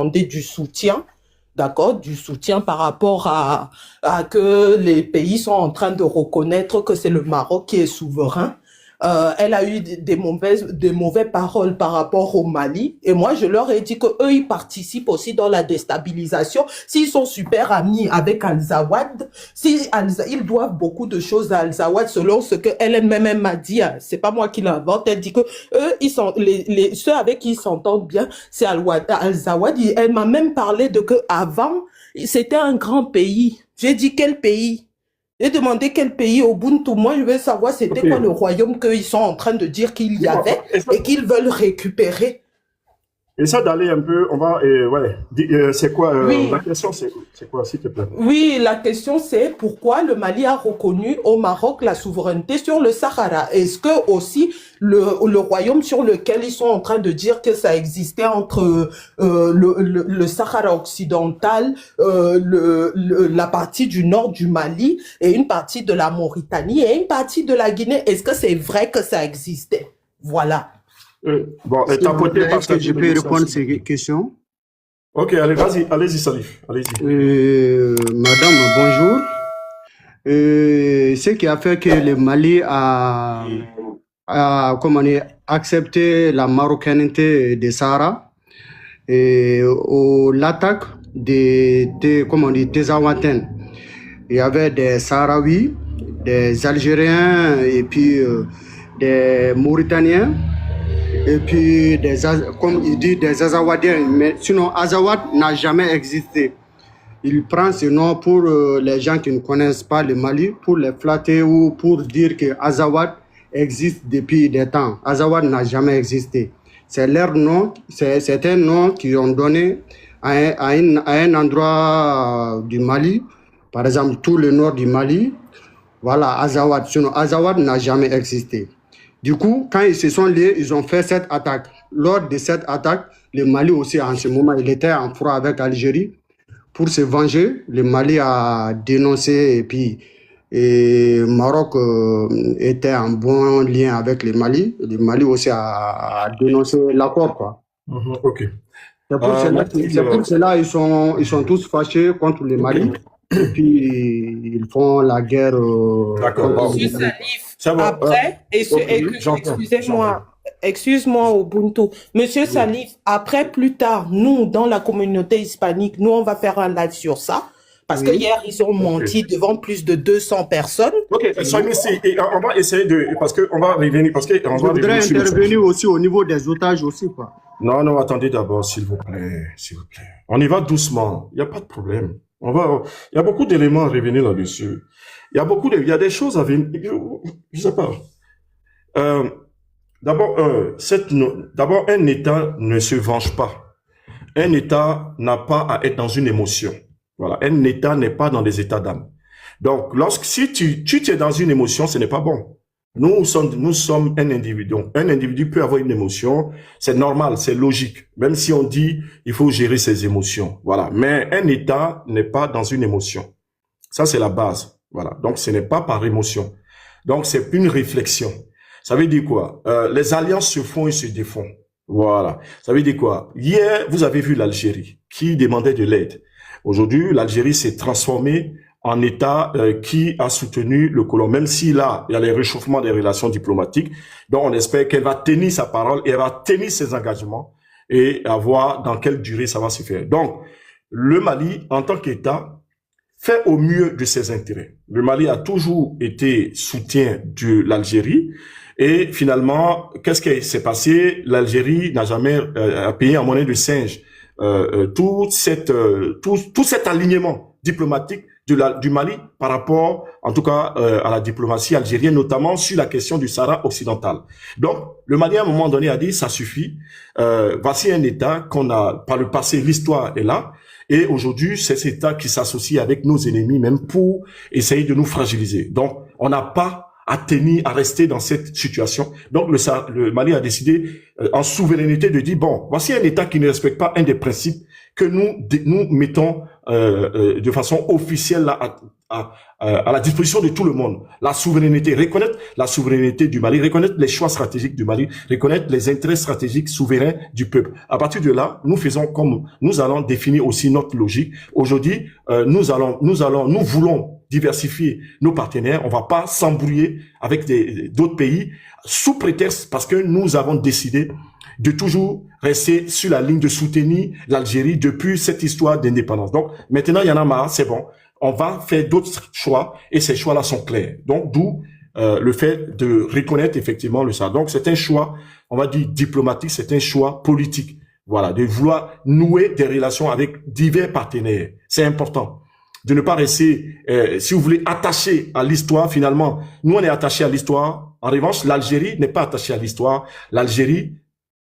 demander du soutien, d'accord, du soutien par rapport à que les pays sont en train de reconnaître que c'est le Maroc qui est souverain. Elle a eu des mauvaises paroles par rapport au Mali. Et moi, je leur ai dit que eux, ils participent aussi dans la déstabilisation. S'ils sont super amis avec Al-Zawad, ils doivent beaucoup de choses à Al-Zawad selon ce que elle-même m'a dit. C'est pas moi qui l'invente. Elle dit que eux, ils sont, ceux avec qui ils s'entendent bien, c'est Al-Zawad. Elle m'a même parlé de que avant, c'était un grand pays. J'ai dit quel pays? J'ai demandé quel pays Ubuntu. Moi, je veux savoir c'était quoi le Ok. royaume qu'ils sont en train de dire qu'il y Bon, avait et qu'ils veulent récupérer. et ça d'aller un peu, on va, ouais, c'est quoi, la Oui, question, c'est quoi, s'il te plaît? oui, la question c'est pourquoi le Mali a reconnu au Maroc la souveraineté sur le Sahara? Est-ce que aussi le royaume sur lequel ils sont en train de dire que ça existait entre le Sahara occidental, la partie du nord du Mali et une partie de la Mauritanie et une partie de la Guinée, est-ce que c'est vrai que ça existait? Voilà. Bon, S'il vous tapoter, plaît, est-ce que je partager le peux message, répondre à s'il vous ces plaît. questions? Ok, allez, vas-y, allez-y, Salif, allez-y. Madame, bonjour. Ce qui a fait que le Mali comment dire, accepté la marocanité des Sahara et l'attaque comment on dit, des Awatènes. Il y avait des Sahraouis, des Algériens et puis des Mauritaniens et puis comme il dit, des Azawadiens. Mais sinon, Azawad n'a jamais existé. Il prend ce nom pour les gens qui ne connaissent pas le Mali, pour les flatter ou pour dire que Azawad existe depuis des temps. Azawad n'a jamais existé. C'est leur nom, c'est un nom qu'ils ont donné à un endroit du Mali, par exemple tout le nord du Mali. Voilà, Azawad. Sinon, Azawad n'a jamais existé. Du coup, quand ils se sont liés, ils ont fait cette attaque. Lors de cette attaque, le Mali aussi, en ce moment, il était en froid avec l'Algérie. Pour se venger, le Mali a dénoncé et puis le Maroc était en bon lien avec le Mali. Le Mali aussi a dénoncé l'accord, quoi. Ok. Merci. C'est pour cela ils sont tous fâchés contre le Ok. Mali et puis ils font la guerre D'accord. Bon. Monsieur Salif, C'est bon. après, Ok, j'entends. excusez-moi, excuse-moi Ubuntu. Monsieur Oui. Salif, après, plus tard, nous, dans la communauté hispanique, nous, on va faire un live sur ça. Parce que Oui. hier, ils ont menti devant plus de 200 personnes. Ok, soyez ici. Et on va essayer de, parce qu'on va revenir, parce qu'on Je va voudrais revenir sur le sujet. intervenir aussi au niveau des otages aussi, quoi. Non, non, attendez d'abord, s'il vous plaît, s'il vous plaît. On y va doucement. Il n'y a pas de problème. Il y a beaucoup d'éléments à revenir là-dessus. Il y a des choses à venir. Je sais pas. Euh, d'abord, un État ne se venge pas. Un État n'a pas à être dans une émotion. Voilà. Un État n'est pas dans des états d'âme. Donc, si tu es dans une émotion, ce n'est pas bon. Nous sommes un individu. Donc, un individu peut avoir une émotion. C'est normal, c'est logique. Même si on dit, il faut gérer ses émotions. Voilà. Mais un État n'est pas dans une émotion. Ça, c'est la base. Voilà. Donc, ce n'est pas par émotion. Donc, c'est une réflexion. Ça veut dire quoi? Les alliances se font et se défont. Voilà. Ça veut dire quoi? Hier, vous avez vu l'Algérie qui demandait de l'aide. Aujourd'hui, l'Algérie s'est transformée en État qui a soutenu le colon, même s'il il y a les réchauffements des relations diplomatiques. Donc, on espère qu'elle va tenir sa parole et elle va tenir ses engagements et à voir dans quelle durée ça va se faire. Donc, le Mali, en tant qu'État, fait au mieux de ses intérêts. Le Mali a toujours été soutien de l'Algérie. Et finalement, qu'est-ce qui s'est passé? L'Algérie n'a jamais payé en monnaie de singe tout cet alignement diplomatique du Mali par rapport, en tout cas, à la diplomatie algérienne, notamment sur la question du Sahara occidental. Donc, le Mali, à un moment donné, a dit, ça suffit. Voici un État qu'on a, par le passé, l'histoire est là. Et aujourd'hui, c'est cet État qui s'associe avec nos ennemis, même pour essayer de nous fragiliser. Donc, on n'a pas à rester dans cette situation. Donc, le Mali a décidé, en souveraineté, de dire, bon, voici un État qui ne respecte pas un des principes que nous mettons de façon officielle là, à la disposition de tout le monde. La souveraineté, reconnaître la souveraineté du Mali, reconnaître les choix stratégiques du Mali, reconnaître les intérêts stratégiques souverains du peuple. À partir de là, nous faisons comme nous allons définir aussi notre logique. Aujourd'hui, nous voulons diversifier nos partenaires. On va pas s'embrouiller avec d'autres pays sous prétexte parce que nous avons décidé de toujours rester sur la ligne de soutenir l'Algérie depuis cette histoire d'indépendance. Donc, maintenant, il y en a marre, c'est bon. On va faire d'autres choix et ces choix-là sont clairs. Donc, d'où le fait de reconnaître effectivement le ça. Donc, c'est un choix, on va dire diplomatique, c'est un choix politique. Voilà, de vouloir nouer des relations avec divers partenaires. C'est important. De ne pas rester, si vous voulez, attaché à l'histoire finalement. Nous, on est attaché à l'histoire. En revanche, l'Algérie n'est pas attachée à l'histoire. L'Algérie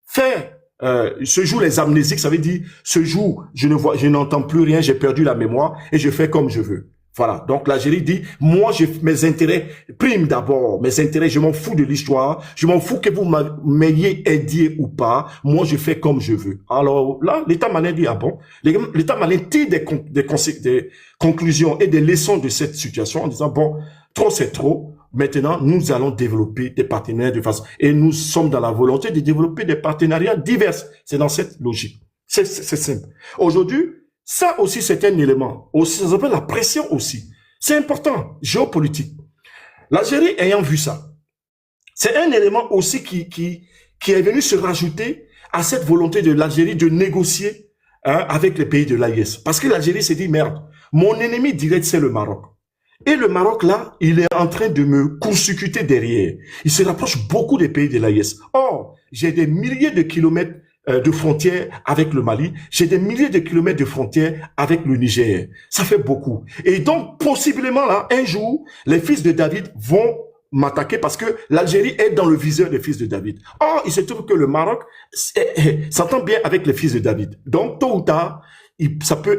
fait ce jour les amnésiques, ça veut dire ce jour je n'entends plus rien, j'ai perdu la mémoire et je fais comme je veux. Voilà. Donc l'Algérie dit moi mes intérêts priment d'abord, mes intérêts, je m'en fous de l'histoire, je m'en fous que vous m'ayez aidé ou pas, moi je fais comme je veux. Alors là, l'État malien dit ah bon, l'État malien tire des conclusions et des leçons de cette situation en disant bon, trop c'est trop. Maintenant, nous allons développer des partenaires de façon... Et nous sommes dans la volonté de développer des partenariats divers. C'est dans cette logique. C'est simple. Aujourd'hui, ça aussi, c'est un élément. Aussi, ça s'appelle la pression aussi. C'est important, géopolitique. L'Algérie ayant vu ça, c'est un élément aussi qui est venu se rajouter à cette volonté de l'Algérie de négocier avec les pays de l'AIS. Parce que l'Algérie s'est dit, merde, mon ennemi direct, c'est le Maroc. Et le Maroc, là, il est en train de me court-circuiter derrière. Il se rapproche beaucoup des pays de l'AIS. Or, j'ai des milliers de kilomètres de frontières avec le Mali. J'ai des milliers de kilomètres de frontières avec le Niger. Ça fait beaucoup. Et donc, possiblement, là, un jour, les fils de David vont m'attaquer parce que l'Algérie est dans le viseur des fils de David. Or, il se trouve que le Maroc s'entend bien avec les fils de David. Donc, tôt ou tard, ça peut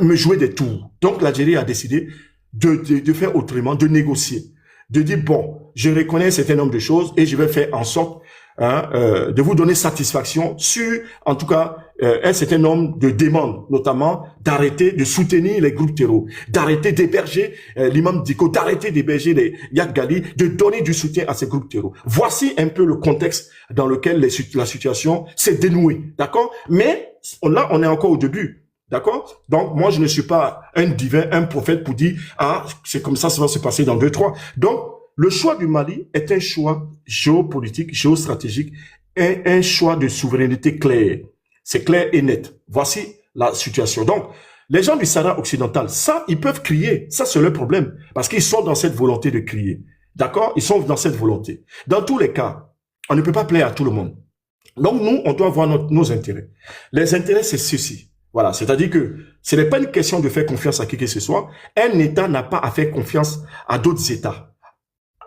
me jouer des tours. Donc, l'Algérie a décidé de faire autrement, de négocier, de dire bon, je reconnais un certain nombre de choses et je vais faire en sorte de vous donner satisfaction sur, en tout cas, un certain nombre de demandes, notamment d'arrêter de soutenir les groupes terroristes, d'arrêter d'héberger l'imam Diko, d'arrêter d'héberger les Yad Ghali, de donner du soutien à ces groupes terroristes. Voici un peu le contexte dans lequel la situation s'est dénouée, d'accord? Mais là, on est encore au début. D'accord? Donc, moi, je ne suis pas un divin, un prophète pour dire, ah, c'est comme ça va se passer dans 2-3. Donc, le choix du Mali est un choix géopolitique, géostratégique, un choix de souveraineté clair. C'est clair et net. Voici la situation. Donc, les gens du Sahara occidental, ça, ils peuvent crier. Ça, c'est leur problème. Parce qu'ils sont dans cette volonté de crier. D'accord? Ils sont dans cette volonté. Dans tous les cas, on ne peut pas plaire à tout le monde. Donc, nous, on doit voir nos intérêts. Les intérêts, c'est ceci. Voilà, c'est-à-dire que ce n'est pas une question de faire confiance à qui que ce soit. Un État n'a pas à faire confiance à d'autres États.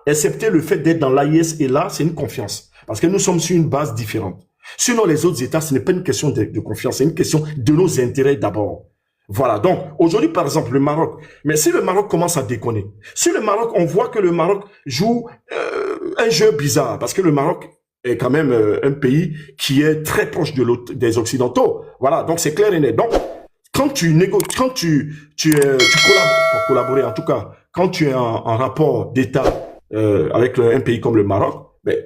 Excepté le fait d'être dans l'AIS et là, c'est une confiance. Parce que nous sommes sur une base différente. Sinon, les autres États, ce n'est pas une question de confiance, c'est une question de nos intérêts d'abord. Voilà, donc aujourd'hui, par exemple, le Maroc. Mais si le Maroc commence à déconner, si le Maroc, on voit que le Maroc joue un jeu bizarre, parce que le Maroc est quand même un pays qui est très proche des Occidentaux. Voilà, donc c'est clair et net. Donc, quand tu négocies, quand tu collabores, pour collaborer en tout cas, quand tu es en rapport d'État avec un pays comme le Maroc, ben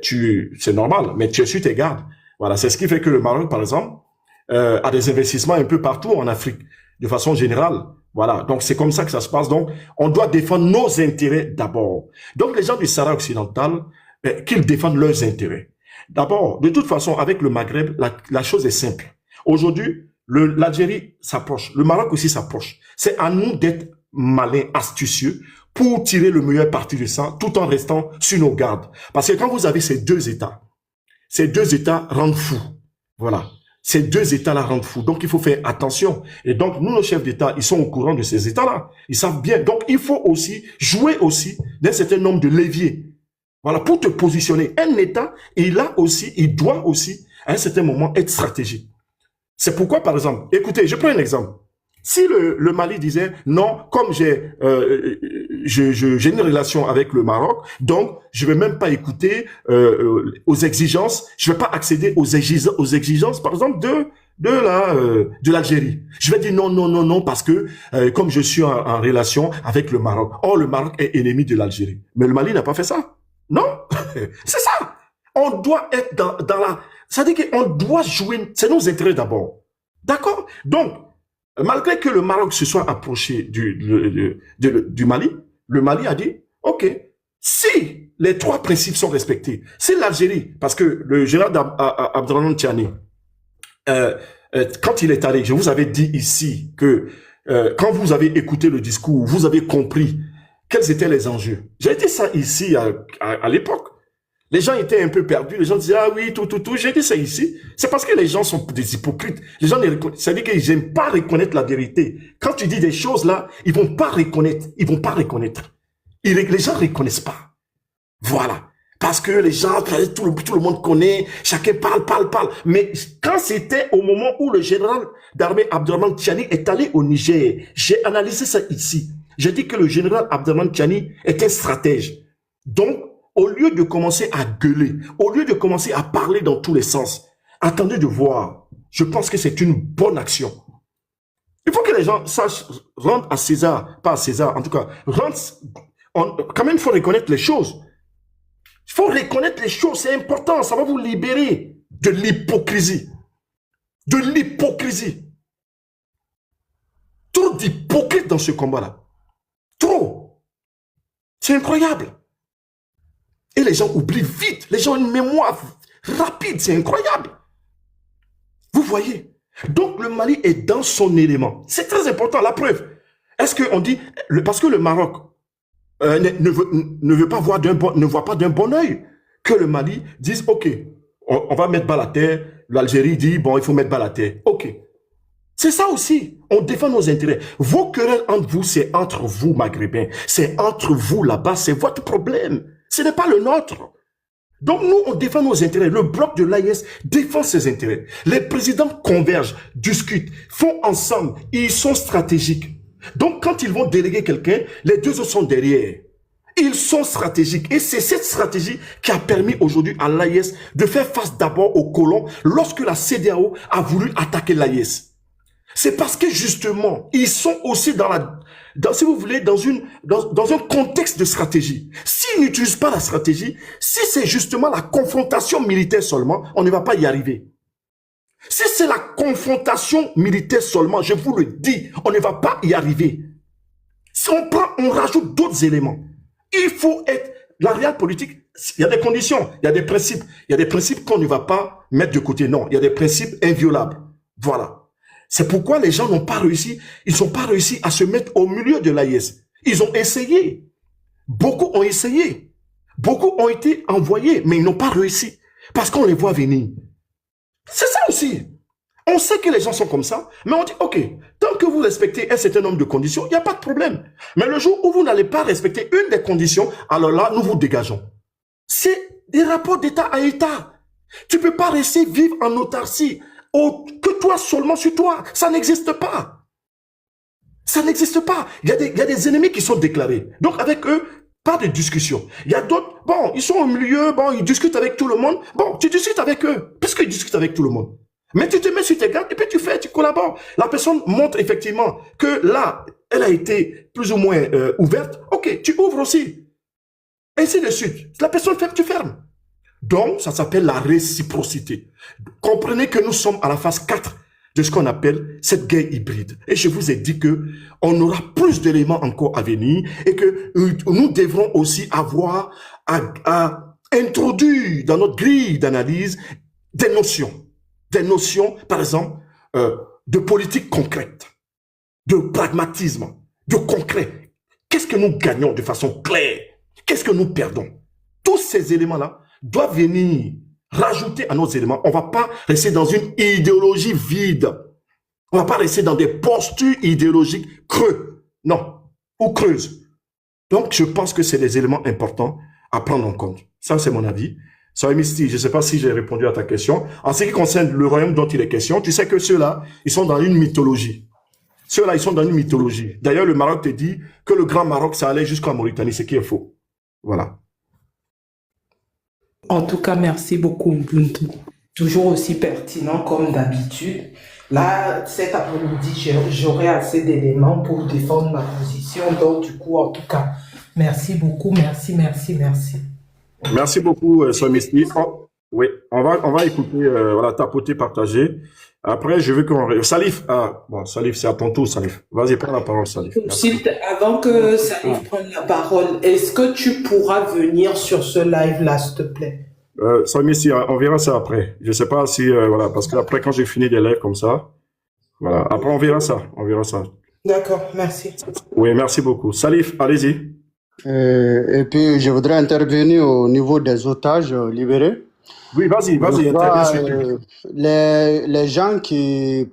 c'est normal, mais tu es sur tes gardes. Voilà, c'est ce qui fait que le Maroc, par exemple, a des investissements un peu partout en Afrique, de façon générale. Voilà, donc c'est comme ça que ça se passe. Donc, on doit défendre nos intérêts d'abord. Donc, les gens du Sahara occidental, qu'ils défendent leurs intérêts. D'abord, de toute façon, avec le Maghreb, la chose est simple. Aujourd'hui, l'Algérie s'approche, le Maroc aussi s'approche. C'est à nous d'être malins, astucieux, pour tirer le meilleur parti de ça, tout en restant sur nos gardes. Parce que quand vous avez ces deux États rendent fous. Voilà. Ces deux États-là rendent fous. Donc, il faut faire attention. Et donc, nous, nos chefs d'État, ils sont au courant de ces États-là. Ils savent bien. Donc, il faut aussi jouer aussi d'un certain nombre de leviers. Voilà, pour te positionner. Un État, il doit aussi, à un certain moment, être stratégique. C'est pourquoi, par exemple, écoutez, je prends un exemple. Si le Mali disait, non, comme j'ai une relation avec le Maroc, donc je vais même pas écouter aux exigences, je vais pas accéder aux exigences, par exemple, de l'Algérie. Je vais dire non, non, non, non, parce que comme je suis en relation avec le Maroc, or le Maroc est ennemi de l'Algérie. Mais le Mali n'a pas fait ça. Non, c'est ça. On doit être dans la... Ça veut dire qu'on doit jouer, c'est nos intérêts d'abord. D'accord? Donc, malgré que le Maroc se soit approché du Mali, le Mali a dit, OK, si les trois principes sont respectés, si l'Algérie, parce que le général Abdrahman Tiani, quand il est allé, je vous avais dit ici que quand vous avez écouté le discours, vous avez compris quels étaient les enjeux. J'ai dit ça ici à l'époque. Les gens étaient un peu perdus. Les gens disaient, ah oui, tout. J'ai dit ça ici. C'est parce que les gens sont des hypocrites. Les gens, c'est-à-dire qu'ils n'aiment pas reconnaître la vérité. Quand tu dis des choses là, ils vont pas reconnaître. Ils vont pas reconnaître. Les gens reconnaissent pas. Voilà. Parce que les gens, tout le monde connaît, chacun parle. Mais quand c'était au moment où le général d'armée Abdrahman Tiani est allé au Niger, j'ai analysé ça ici. J'ai dit que le général Abdrahman Tiani était stratège. Donc, au lieu de commencer à gueuler, au lieu de commencer à parler dans tous les sens, attendez de voir. Je pense que c'est une bonne action. Il faut que les gens sachent rendre à César, pas à César, en tout cas, quand même, il faut reconnaître les choses. Il faut reconnaître les choses, c'est important, ça va vous libérer de l'hypocrisie. De l'hypocrisie. Trop d'hypocrites dans ce combat-là. Trop. C'est incroyable. Et les gens oublient vite. Les gens ont une mémoire rapide. C'est incroyable. Vous voyez? Donc, le Mali est dans son élément. C'est très important. La preuve. Est-ce qu'on dit... Parce que le Maroc ne voit pas d'un bon œil que le Mali dise, OK, on va mettre bas la terre. L'Algérie dit, bon, il faut mettre bas la terre. OK. C'est ça aussi. On défend nos intérêts. Vos querelles entre vous, c'est entre vous, Maghrébins. C'est entre vous là-bas. C'est votre problème. Ce n'est pas le nôtre. Donc nous, on défend nos intérêts. Le bloc de l'AIS défend ses intérêts. Les présidents convergent, discutent, font ensemble. Ils sont stratégiques. Donc quand ils vont déléguer quelqu'un, les deux autres sont derrière. Ils sont stratégiques. Et c'est cette stratégie qui a permis aujourd'hui à l'AIS de faire face d'abord aux colons lorsque la CEDEAO a voulu attaquer l'AIS. C'est parce que justement, ils sont aussi si vous voulez, dans un contexte de stratégie. S'ils n'utilisent pas la stratégie, si c'est justement la confrontation militaire seulement, on ne va pas y arriver. Si c'est la confrontation militaire seulement, je vous le dis, on ne va pas y arriver. Si on rajoute d'autres éléments. Il faut être, la réelle politique, il y a des conditions, il y a des principes. Il y a des principes qu'on ne va pas mettre de côté. Non, il y a des principes inviolables. Voilà. C'est pourquoi les gens n'ont pas réussi, ils n'ont pas réussi à se mettre au milieu de l'AIS. Ils ont essayé. Beaucoup ont essayé. Beaucoup ont été envoyés, mais ils n'ont pas réussi. Parce qu'on les voit venir. C'est ça aussi. On sait que les gens sont comme ça, mais on dit, OK, tant que vous respectez un certain nombre de conditions, il n'y a pas de problème. Mais le jour où vous n'allez pas respecter une des conditions, alors là, nous vous dégageons. C'est des rapports d'État à État. Tu ne peux pas rester vivre en autarcie. Que toi seulement sur toi. Ça n'existe pas. Ça n'existe pas. Il y a des ennemis qui sont déclarés. Donc avec eux, pas de discussion. Il y a d'autres, bon, ils sont au milieu, bon, ils discutent avec tout le monde. Bon, tu discutes avec eux, puisqu'ils discutent avec tout le monde. Mais tu te mets sur tes gardes et puis tu collabores. La personne montre effectivement que là, elle a été plus ou moins ouverte. OK, tu ouvres aussi. Ainsi de suite. La personne ferme, tu fermes. Donc, ça s'appelle la réciprocité. Comprenez que nous sommes à la phase 4 de ce qu'on appelle cette guerre hybride. Et je vous ai dit que on aura plus d'éléments encore à venir et que nous devrons aussi avoir à introduire dans notre grille d'analyse des notions. Des notions, par exemple, de politique concrète, de pragmatisme, de concret. Qu'est-ce que nous gagnons de façon claire? Qu'est-ce que nous perdons? Tous ces éléments-là doivent venir rajouter à nos éléments. On ne va pas rester dans une idéologie vide. On ne va pas rester dans des postures idéologiques creux. Non, ou creuses. Donc, je pense que c'est des éléments importants à prendre en compte. Ça, c'est mon avis. Soeur Misty, je ne sais pas si j'ai répondu à ta question. En ce qui concerne le royaume dont il est question, tu sais que ceux-là, ils sont dans une mythologie. Ceux-là, ils sont dans une mythologie. D'ailleurs, le Maroc te dit que le Grand Maroc, ça allait jusqu'en Mauritanie, ce qui est faux. Voilà. En tout cas, merci beaucoup, Ubuntu. toujours aussi pertinent comme d'habitude. Là, cet après-midi, j'aurai assez d'éléments pour défendre ma position. Donc, du coup, en tout cas, merci beaucoup. Merci, merci, merci. Merci beaucoup, Somisti. Oui, on va écouter, voilà, tapoter, partager. Après, je veux qu'on... Salif, bon, Salif, c'est à ton tour, Salif. Vas-y, prends la parole, Salif. Avant que Salif prenne la parole, est-ce que tu pourras venir sur ce live-là, s'il te plaît? Somisti, on verra ça après. Je sais pas si, voilà, parce qu'après, quand j'ai fini des lives comme ça, voilà, après, on verra ça, D'accord, merci. Oui, merci beaucoup. Salif, allez-y. Et puis, je voudrais intervenir au niveau des otages libérés. Oui, vas-y, interviens. Les gens qui...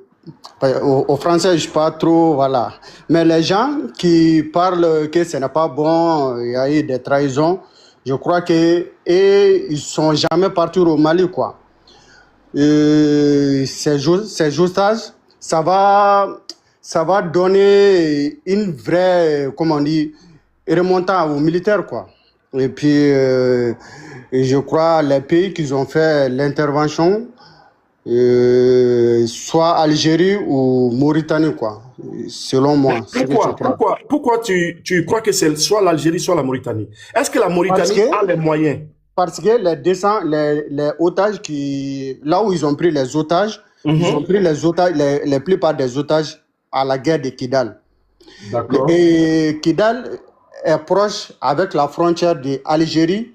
Au français, je ne sais pas trop, voilà. Mais les gens qui parlent que ce n'est pas bon, il y a eu des trahisons, je crois qu'ils ne sont jamais partis au Mali, quoi. Ces otages, ça va donner une vraie, comment on dit, remontant aux militaires, quoi. Et puis, je crois les pays qui ont fait l'intervention, soit Algérie ou Mauritanie, quoi, selon moi. Pourquoi tu crois que c'est soit l'Algérie, soit la Mauritanie? Est-ce que la Mauritanie a les moyens? Parce que les otages là où ils ont pris les otages, ils ont pris les otages, la plupart des otages à la guerre de Kidal. D'accord. Et Kidal est proche avec la frontière de l'Algérie,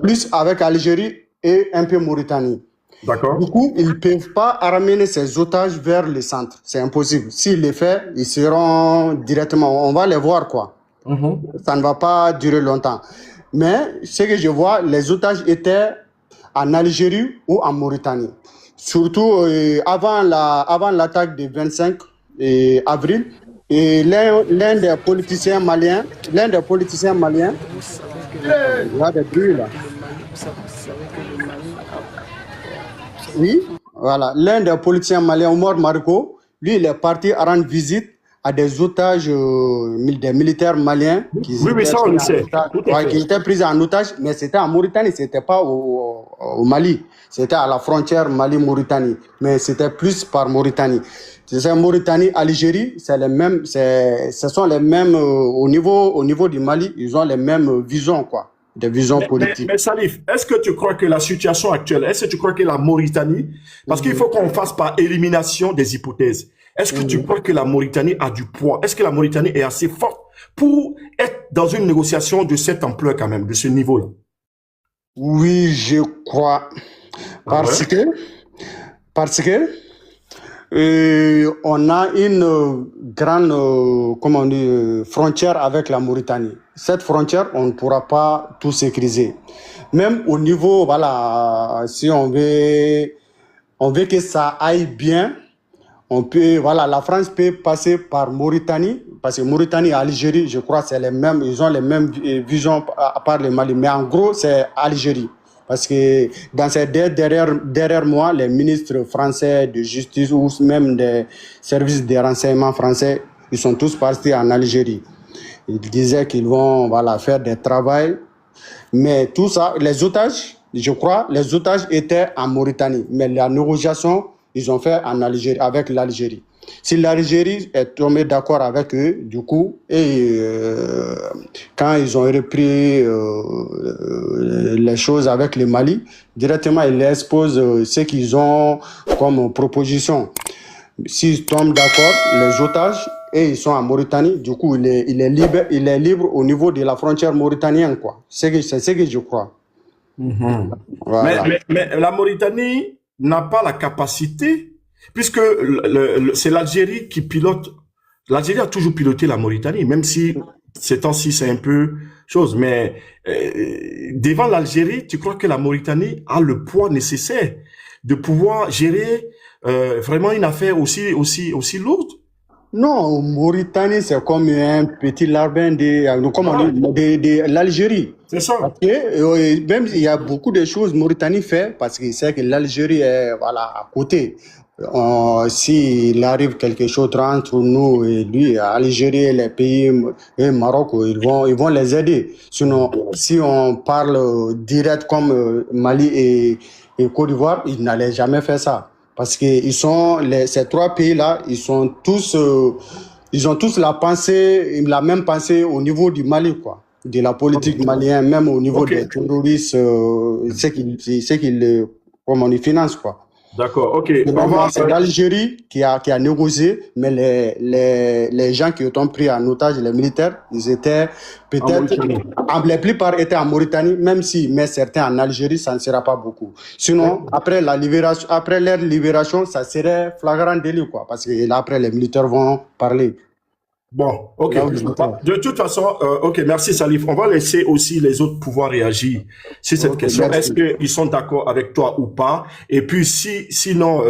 plus avec Algérie et un peu Mauritanie. D'accord. Du coup, ils ne peuvent pas ramener ces otages vers le centre. C'est impossible. S'ils le font, ils seront directement... On va les voir, quoi. Ça ne va pas durer longtemps. Mais ce que je vois, les otages étaient en Algérie ou en Mauritanie. Surtout avant l'attaque du 25 avril. Et l'un des politiciens maliens, il y a des bruits là. Oui, voilà. L'un des politiciens maliens, Omar Marco, lui, il est parti rendre visite à des otages, des militaires maliens qui étaient pris en otage, mais c'était en Mauritanie, c'était pas au Mali. C'était à la frontière Mali-Mauritanie, mais c'était plus par Mauritanie. C'est Mauritanie, Algérie, ce sont les mêmes, au niveau du Mali, ils ont les mêmes visions, quoi. Des visions politiques. Mais Salif, est-ce que tu crois que la situation actuelle, est-ce que tu crois que la Mauritanie, parce qu'il faut qu'on fasse par élimination des hypothèses, est-ce que tu crois que la Mauritanie a du poids? Est-ce que la Mauritanie est assez forte pour être dans une négociation de cette ampleur quand même, de ce niveau-là? Oui, je crois. Parce que on a une grande frontière avec la Mauritanie. Cette frontière, on ne pourra pas tout sécuriser. Même au niveau, voilà, si on veut que ça aille bien, la France peut passer par Mauritanie, parce que Mauritanie et Algérie, je crois, c'est les mêmes, ils ont les mêmes visions à part le Mali. Mais en gros, c'est Algérie. Parce que dans ces derrière mois, les ministres français de justice ou même des services de renseignement français, ils sont tous partis en Algérie. Ils disaient qu'ils vont faire des travaux. Mais tout ça, les otages, je crois, les otages étaient en Mauritanie. Mais la négociation, ils ont fait en Algérie, avec l'Algérie. Si l'Algérie est tombée d'accord avec eux, du coup, quand ils ont repris les choses avec le Mali, directement, ils exposent ce qu'ils ont comme proposition. S'ils tombent d'accord, les otages, et ils sont en Mauritanie, du coup, il est libre au niveau de la frontière mauritanienne, quoi. C'est ce que je crois. Voilà. Mais la Mauritanie n'a pas la capacité, puisque c'est l'Algérie qui pilote. L'Algérie a toujours piloté la Mauritanie, même si ces temps-ci c'est un peu chose. Mais devant l'Algérie, tu crois que la Mauritanie a le poids nécessaire de pouvoir gérer vraiment une affaire aussi lourde? Non, Mauritanie, c'est comme un petit larbin de l'Algérie. C'est ça. Parce que, même il y a beaucoup de choses Mauritanie fait, parce qu'il sait que l'Algérie est à côté. S'il arrive quelque chose entre nous et lui, Algérie, les pays et Maroc, ils vont les aider. Sinon, si on parle direct comme Mali et Côte d'Ivoire, ils n'allaient jamais faire ça. Parce que ces trois pays-là, ils ont tous la même pensée au niveau du Mali, quoi. De la politique malienne, même au niveau des terroristes, c'est qu'ils, comment on les finance, quoi. D'accord, ok. C'est l'Algérie qui a négocié, mais les gens qui ont pris en otage les militaires, ils étaient peut-être, la plupart étaient en Mauritanie, même si, mais certains en Algérie, ça ne sera pas beaucoup. Sinon, après leur libération, ça serait flagrant délit, quoi, parce que là, après, les militaires vont parler. Bon, ok. De toute façon, ok, merci Salif. On va laisser aussi les autres pouvoir réagir sur cette question. Est-ce qu'ils sont d'accord avec toi ou pas? Et puis, sinon,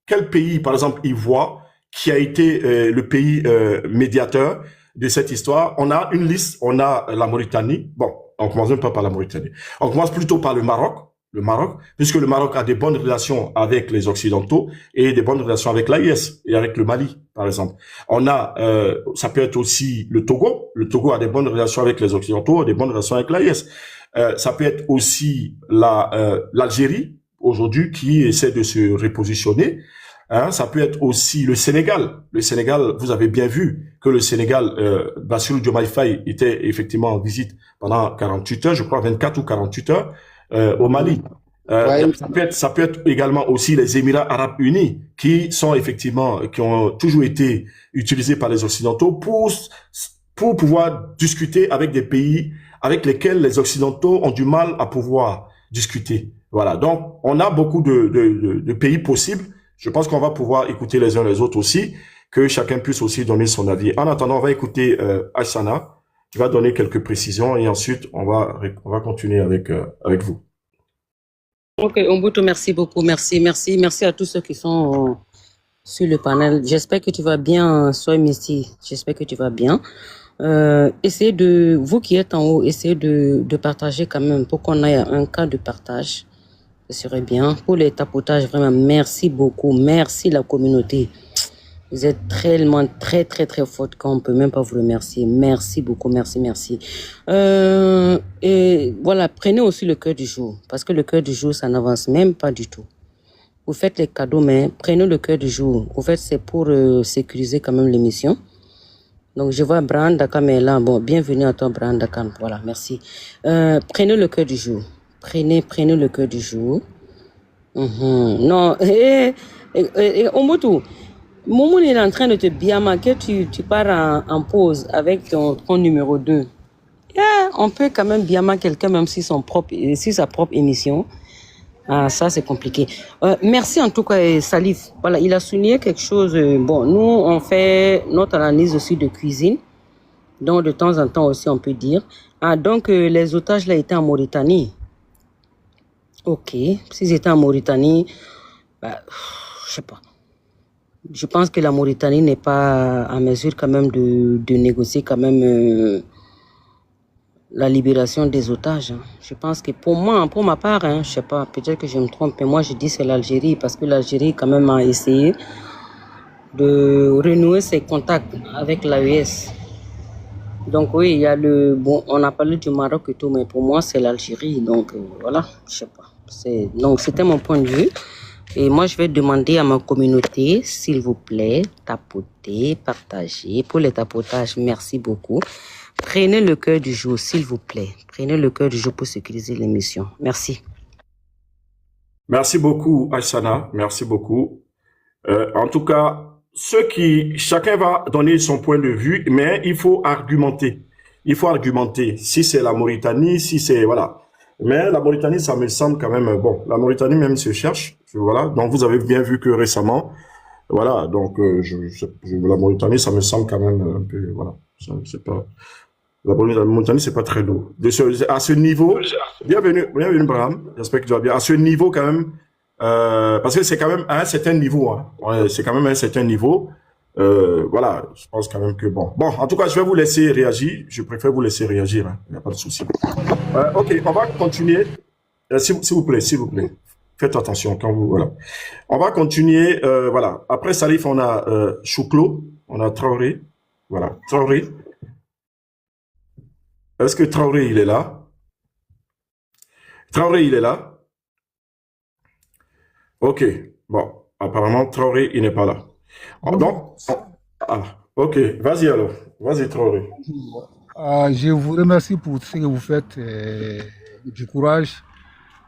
quel pays, par exemple, ils voient qui a été le pays médiateur de cette histoire? On a une liste, on a la Mauritanie. Bon, on commence même pas par la Mauritanie. On commence plutôt par le Maroc. Le Maroc, puisque le Maroc a des bonnes relations avec les Occidentaux et des bonnes relations avec l'AIS et avec le Mali, par exemple. On a, ça peut être aussi le Togo. Le Togo a des bonnes relations avec les Occidentaux, des bonnes relations avec l'AIS. Ça peut être aussi l'Algérie, aujourd'hui, qui essaie de se repositionner. Hein, ça peut être aussi le Sénégal. Le Sénégal, vous avez bien vu que le Sénégal, Bassirou Diomaye Faye était effectivement en visite pendant 48 heures, je crois 24 ou 48 heures, au Mali. Ça peut être également aussi les Émirats Arabes Unis qui ont toujours été utilisés par les Occidentaux pour pouvoir discuter avec des pays avec lesquels les Occidentaux ont du mal à pouvoir discuter. Voilà. Donc, on a beaucoup de pays possibles. Je pense qu'on va pouvoir écouter les uns les autres aussi, que chacun puisse aussi donner son avis. En attendant, on va écouter Hassana, qui va donner quelques précisions et ensuite on va continuer avec vous. Ok, Umbutu, merci beaucoup, merci à tous ceux qui sont sur le panel. J'espère que tu vas bien, Soy Misty. J'espère que tu vas bien. Vous qui êtes en haut, essayez de partager quand même pour qu'on ait un cas de partage. Ce serait bien. Pour les tapotages, vraiment, merci beaucoup. Merci la communauté. Vous êtes tellement, très, très, très forte qu'on ne peut même pas vous remercier. Merci beaucoup, merci. Et voilà, prenez aussi le cœur du jour. Parce que le cœur du jour, ça n'avance même pas du tout. Vous faites les cadeaux, mais prenez le cœur du jour. En fait, c'est pour sécuriser quand même l'émission. Donc, je vois Brian Dakam est là. Bon, bienvenue à toi, Brian Dakam. Voilà, merci. Prenez le cœur du jour. Prenez le cœur du jour. Non, Omoto, Momo est en train de te biama que tu pars en pause avec ton numéro 2. Yeah, on peut quand même biama quelqu'un même si sa propre émission. Ah, ça c'est compliqué. Merci en tout cas, Salif. Voilà, il a souligné quelque chose. Bon, nous, on fait notre analyse aussi de cuisine. Donc, de temps en temps aussi, on peut dire. Ah, donc, les otages là étaient en Mauritanie. Ok, s'ils étaient en Mauritanie, je sais pas. Je pense que la Mauritanie n'est pas en mesure quand même de négocier quand même la libération des otages. Hein. Je pense que pour ma part, hein, je sais pas, peut-être que je me trompe, mais moi je dis c'est l'Algérie parce que l'Algérie quand même a essayé de renouer ses contacts avec l'AES. Donc oui, il y a on a parlé du Maroc et tout, mais pour moi c'est l'Algérie. Donc voilà, je sais pas. Donc c'était mon point de vue. Et moi, je vais demander à ma communauté, s'il vous plaît, tapotez, partagez. Pour les tapotages, merci beaucoup. Prenez le cœur du jour, s'il vous plaît. Prenez le cœur du jour pour sécuriser l'émission. Merci. Merci beaucoup, Hassana. Merci beaucoup. En tout cas, chacun va donner son point de vue, mais il faut argumenter. Il faut argumenter. Si c'est la Mauritanie, si c'est, voilà. Mais la Mauritanie, ça me semble quand même, bon, la Mauritanie même se cherche, voilà. Donc, vous avez bien vu que récemment, voilà, donc, la Mauritanie, ça me semble quand même un peu, voilà, c'est pas, la Mauritanie, c'est pas très lourd. À ce niveau, bienvenue, Braham, j'espère que tu vas bien. À ce niveau, quand même, parce que c'est quand même à un certain niveau, hein. C'est quand même à un certain niveau. Voilà, je pense quand même que bon. Bon, en tout cas, je vais vous laisser réagir. Je préfère vous laisser réagir, hein. Il n'y a pas de souci. Ok, on va continuer. S'il vous plaît. Faites attention quand vous, voilà. On va continuer, voilà. Après Salif, on a Chouklo, on a Traoré. Voilà, Traoré. Est-ce que Traoré, il est là? Traoré, il est là? Ok. Bon, apparemment, Traoré, il n'est pas là. Bonjour. Donc, ok. Vas-y alors. Vas-y, Traoré. Je vous remercie pour ce que vous faites, du courage.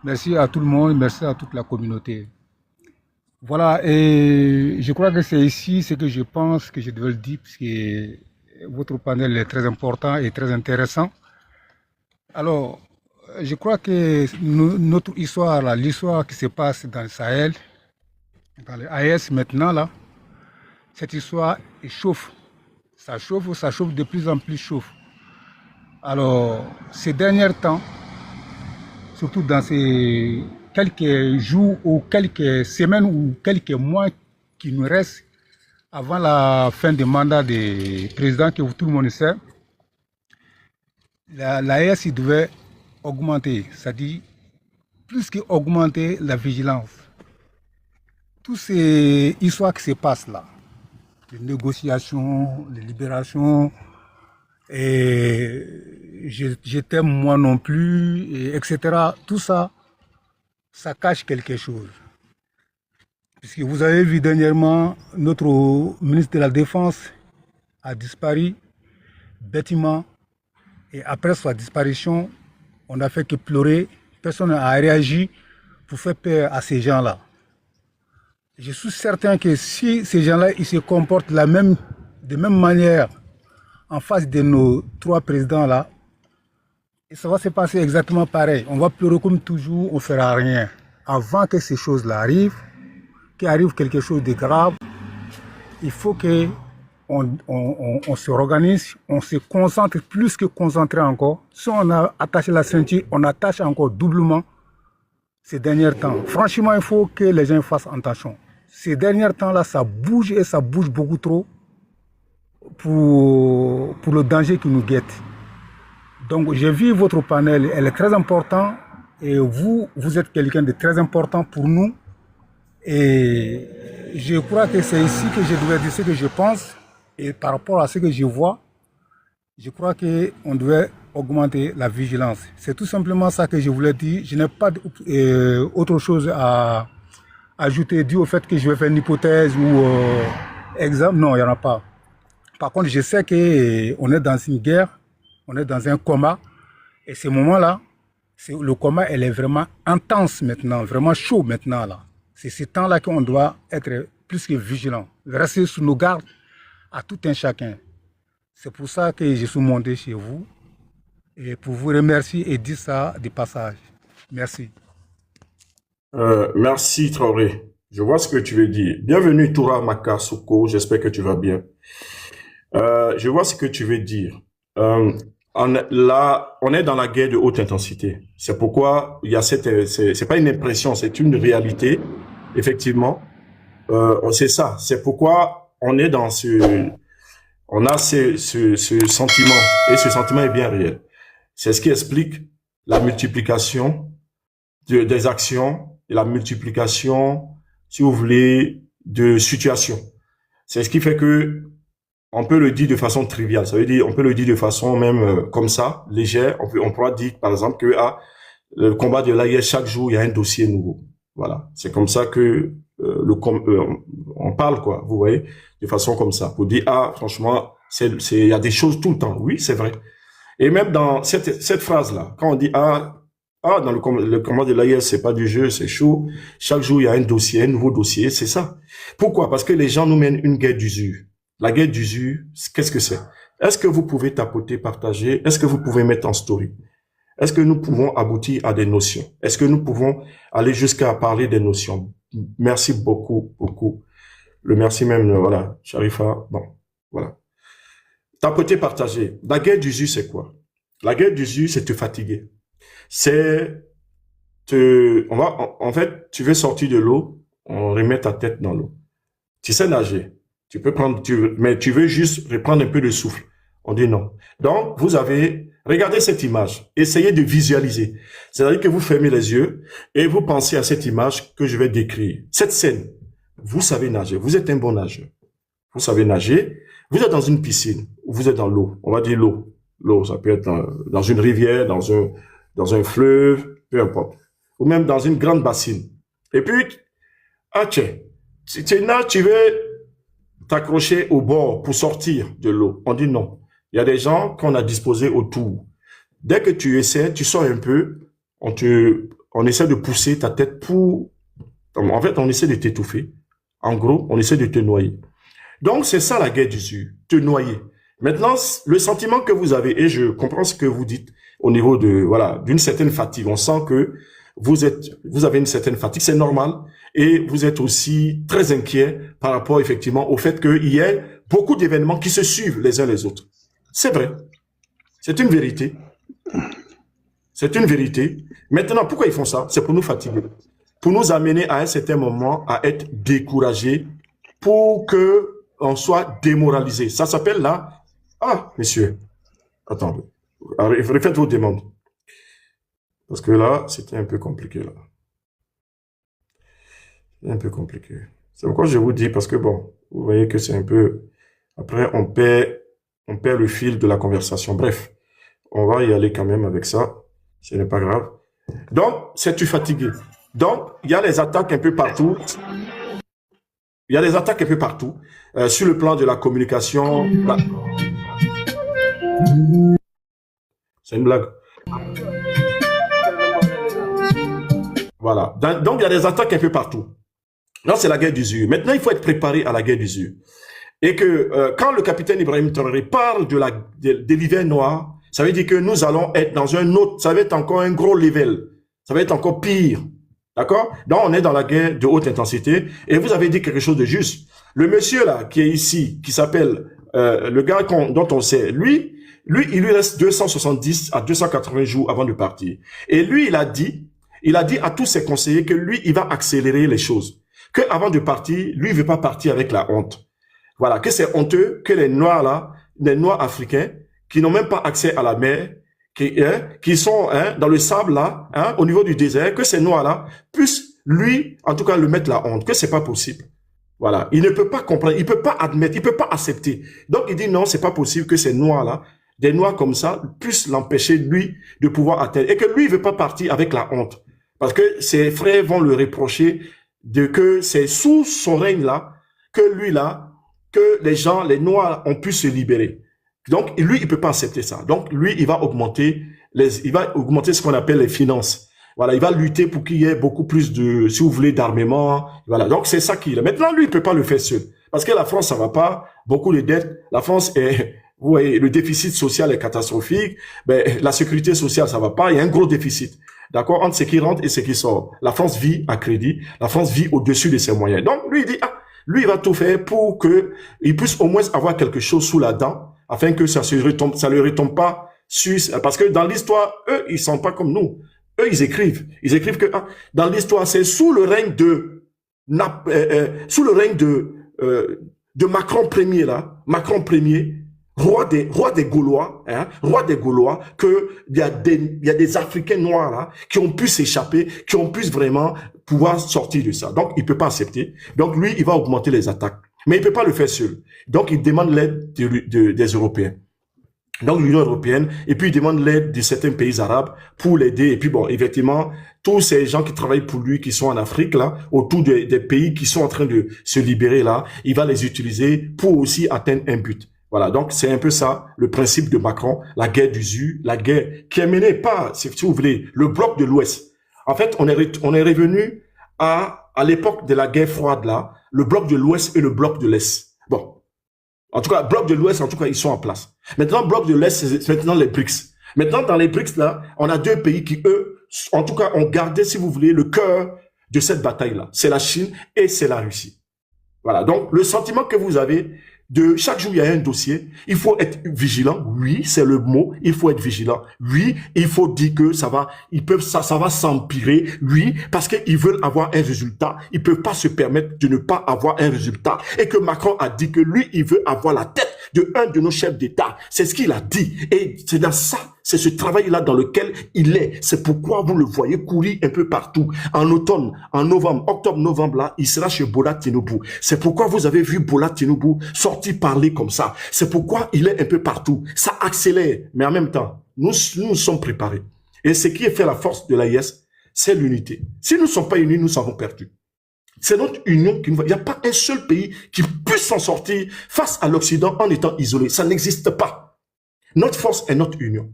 Merci à tout le monde, merci à toute la communauté. Voilà, et je crois que c'est ici ce que je pense que je devais le dire, parce que votre panel est très important et très intéressant. Alors, je crois que notre histoire, là, l'histoire qui se passe dans le Sahel, dans les AES maintenant, là, cette histoire chauffe. Ça chauffe de plus en plus chauffe. Alors, ces derniers temps, surtout dans ces quelques jours ou quelques semaines ou quelques mois qui nous restent avant la fin du mandat des présidents que tout le monde sait, l'AES devait augmenter, c'est-à-dire plus qu'augmenter la vigilance. Toutes ces histoires qui se passent là, les négociations, les libérations, et je t'aime moi non plus, et etc. Tout ça, ça cache quelque chose. Puisque vous avez vu dernièrement, notre ministre de la Défense a disparu bêtement. Et après sa disparition, on n'a fait que pleurer. Personne n'a réagi pour faire peur à ces gens-là. Je suis certain que si ces gens-là ils se comportent de même manière en face de nos trois présidents-là, ça va se passer exactement pareil. On va pleurer comme toujours, on ne fera rien. Avant que ces choses-là arrivent, qu'il arrive quelque chose de grave, il faut que on se organise, on se concentre plus que concentrer encore. Si on a attaché la ceinture, on attache encore doublement ces derniers temps. Franchement, il faut que les gens fassent attention. Ces derniers temps-là, ça bouge et ça bouge beaucoup trop pour le danger qui nous guette. Donc, j'ai vu votre panel, elle est très importante et vous êtes quelqu'un de très important pour nous. Et je crois que c'est ici que je devais dire ce que je pense. Et par rapport à ce que je vois, je crois qu'on devait augmenter la vigilance. C'est tout simplement ça que je voulais dire. Je n'ai pas autre chose à ajouter dû au fait que je vais faire une hypothèse ou exemple. Non, il n'y en a pas. Par contre, je sais qu'on est dans une guerre, on est dans un coma. Et ce moment-là, le coma, elle est vraiment intense maintenant, vraiment chaud maintenant là. C'est ce temps-là qu'on doit être plus que vigilant, rester sous nos gardes à tout un chacun. C'est pour ça que je suis monté chez vous et pour vous remercier et dire ça de passage. Merci. Merci Traoré. Je vois ce que tu veux dire. Bienvenue Toura Makasoko, j'espère que tu vas bien. Je vois ce que tu veux dire. On est dans la guerre de haute intensité. C'est pourquoi il y a c'est pas une impression, c'est une réalité. Effectivement, c'est ça. C'est pourquoi on est on a ce sentiment, et ce sentiment est bien réel. C'est ce qui explique la multiplication des actions et la multiplication, si vous voulez, de situations. C'est ce qui fait que on peut le dire de façon triviale. Ça veut dire, on peut le dire de façon même comme ça, légère. On pourra dire, par exemple, que le combat de l'AIS, chaque jour, il y a un dossier nouveau. Voilà. C'est comme ça que on parle, quoi. Vous voyez, de façon comme ça, pour dire franchement, il y a des choses tout le temps. Oui, c'est vrai. Et même dans cette phrase-là, quand on dit dans le combat de l'AIS, c'est pas du jeu, c'est chaud. Chaque jour, il y a un dossier, un nouveau dossier, c'est ça. Pourquoi? Parce que les gens nous mènent une guerre d'usure. La guerre d'usure, qu'est-ce que c'est? Est-ce que vous pouvez tapoter, partager? Est-ce que vous pouvez mettre en story? Est-ce que nous pouvons aboutir à des notions? Est-ce que nous pouvons aller jusqu'à parler des notions? Merci beaucoup, beaucoup. Le merci même, voilà, Sharifa, bon, voilà. Tapoter, partager. La guerre d'usure, c'est quoi? La guerre d'usure, c'est te fatiguer. C'est en fait, tu veux sortir de l'eau, on remet ta tête dans l'eau. Tu sais nager. Tu peux prendre, mais tu veux juste reprendre un peu de souffle. On dit non. Donc, regardez cette image. Essayez de visualiser. C'est-à-dire que vous fermez les yeux et vous pensez à cette image que je vais décrire. Cette scène, vous savez nager. Vous êtes un bon nageur. Vous savez nager. Vous êtes dans une piscine ou vous êtes dans l'eau. On va dire l'eau. L'eau, ça peut être dans une rivière, dans un fleuve, peu importe. Ou même dans une grande bassine. Et puis, Ah, tiens, tu veux t'accrocher au bord pour sortir de l'eau. On dit non. Il y a des gens qu'on a disposés autour. Dès que tu essaies, tu sors un peu, on essaie de pousser ta tête pour, en fait, on essaie de t'étouffer. En gros, on essaie de te noyer. Donc, c'est ça la guerre d'usure, te noyer. Maintenant, le sentiment que vous avez, et je comprends ce que vous dites au niveau de, voilà, d'une certaine fatigue. On sent que vous avez une certaine fatigue, c'est normal. Et vous êtes aussi très inquiet par rapport, effectivement, au fait qu'il y ait beaucoup d'événements qui se suivent les uns les autres. C'est vrai. C'est une vérité. C'est une vérité. Maintenant, pourquoi ils font ça? C'est pour nous fatiguer. Pour nous amener à un certain moment à être découragés, pour que on soit démoralisé. Ça s'appelle là. Ah, monsieur. Attendez. Refaites vos demandes. Parce que là, c'était un peu compliqué, là. C'est un peu compliqué. C'est pourquoi je vous dis, parce que bon, vous voyez que c'est un peu... Après, on perd le fil de la conversation. Bref, on va y aller quand même avec ça. Ce n'est pas grave. Donc, c'est-tu fatigué? Donc, il y a les attaques un peu partout. Il y a des attaques un peu partout. Sur le plan de la communication. Là. C'est une blague. Voilà. Donc, il y a des attaques un peu partout. Là, c'est la guerre d'usure. Maintenant, il faut être préparé à la guerre d'usure. Et que quand le capitaine Ibrahim Traoré parle de l'hiver noir, ça veut dire que nous allons être dans un autre, ça va être encore un gros level. Ça va être encore pire. D'accord? Donc, on est dans la guerre de haute intensité. Et vous avez dit quelque chose de juste. Le monsieur là, qui est ici, qui s'appelle, le gars dont on sait, lui, il lui reste 270 à 280 jours avant de partir. Et lui, il a dit à tous ses conseillers que lui, il va accélérer les choses. Que avant de partir, lui, il veut pas partir avec la honte. Voilà, que c'est honteux que les Noirs là, les Noirs africains, qui n'ont même pas accès à la mer, qui sont dans le sable là, au niveau du désert, que ces Noirs là puissent lui, en tout cas, le mettre la honte, que c'est pas possible. Voilà, il ne peut pas comprendre, il peut pas admettre, il peut pas accepter. Donc il dit non, c'est pas possible que ces Noirs là, des Noirs comme ça, puissent l'empêcher lui de pouvoir atteindre, et que lui il veut pas partir avec la honte, parce que ses frères vont le reprocher de que c'est sous son règne là que lui là, que les gens, les Noirs ont pu se libérer. Donc, lui, il peut pas accepter ça. Donc, lui, il va augmenter ce qu'on appelle les finances. Voilà, il va lutter pour qu'il y ait beaucoup plus de, si vous voulez, d'armement. Voilà. Donc, c'est ça qu'il a. Maintenant, lui, il peut pas le faire seul. Parce que la France, ça va pas. Beaucoup de dettes. La France est, vous voyez, le déficit social est catastrophique. Ben, la sécurité sociale, ça va pas. Il y a un gros déficit. D'accord? Entre ce qui rentre et ce qui sort. La France vit à crédit. La France vit au-dessus de ses moyens. Donc, lui, il dit, lui, il va tout faire pour que il puisse au moins avoir quelque chose sous la dent, afin que ça ne lui retombe pas sur, parce que dans l'histoire, eux, ils sont pas comme nous. Eux, ils écrivent que dans l'histoire, c'est sous le règne de Macron Ier là, Macron Ier, roi des Gaulois, que il y a des Africains noirs là qui ont pu s'échapper, qui ont pu vraiment pouvoir sortir de ça. Donc, il peut pas accepter. Donc, lui, il va augmenter les attaques. Mais il peut pas le faire seul. Donc, il demande l'aide des Européens. Donc, l'Union européenne, et puis il demande l'aide de certains pays arabes pour l'aider. Et puis bon, effectivement, tous ces gens qui travaillent pour lui, qui sont en Afrique, là, autour des pays qui sont en train de se libérer, là, il va les utiliser pour aussi atteindre un but. Voilà, donc c'est un peu ça, le principe de Macron, la guerre d'usure, la guerre qui est menée par, si vous voulez, le bloc de l'Ouest. En fait, on est revenu à l'époque de la guerre froide, là, le bloc de l'Ouest et le bloc de l'Est. Bon. En tout cas, bloc de l'Ouest, en tout cas, ils sont en place. Maintenant, bloc de l'Est, c'est maintenant les BRICS. Maintenant, dans les BRICS, là, on a deux pays qui, eux, en tout cas, ont gardé, si vous voulez, le cœur de cette bataille-là. C'est la Chine et c'est la Russie. Voilà. Donc, le sentiment que vous avez de chaque jour, il y a un dossier. Il faut être vigilant. Oui, c'est le mot. Il faut être vigilant. Oui, il faut dire que ça va s'empirer. Oui, parce qu'ils veulent avoir un résultat. Ils peuvent pas se permettre de ne pas avoir un résultat. Et que Macron a dit que lui, il veut avoir la tête de un de nos chefs d'État. C'est ce qu'il a dit. Et c'est dans ça, c'est ce travail-là dans lequel il est. C'est pourquoi vous le voyez courir un peu partout. En automne, en novembre, octobre-novembre, là, il sera chez Bola Tinubu. C'est pourquoi vous avez vu Bola Tinubu sortir parler comme ça. C'est pourquoi il est un peu partout. Ça accélère. Mais en même temps, nous sommes préparés. Et ce qui fait la force de l'AIS, c'est l'unité. Si nous ne sommes pas unis, nous avons perdu. C'est notre union qui nous va. Il n'y a pas un seul pays qui puisse s'en sortir face à l'Occident en étant isolé. Ça n'existe pas. Notre force est notre union.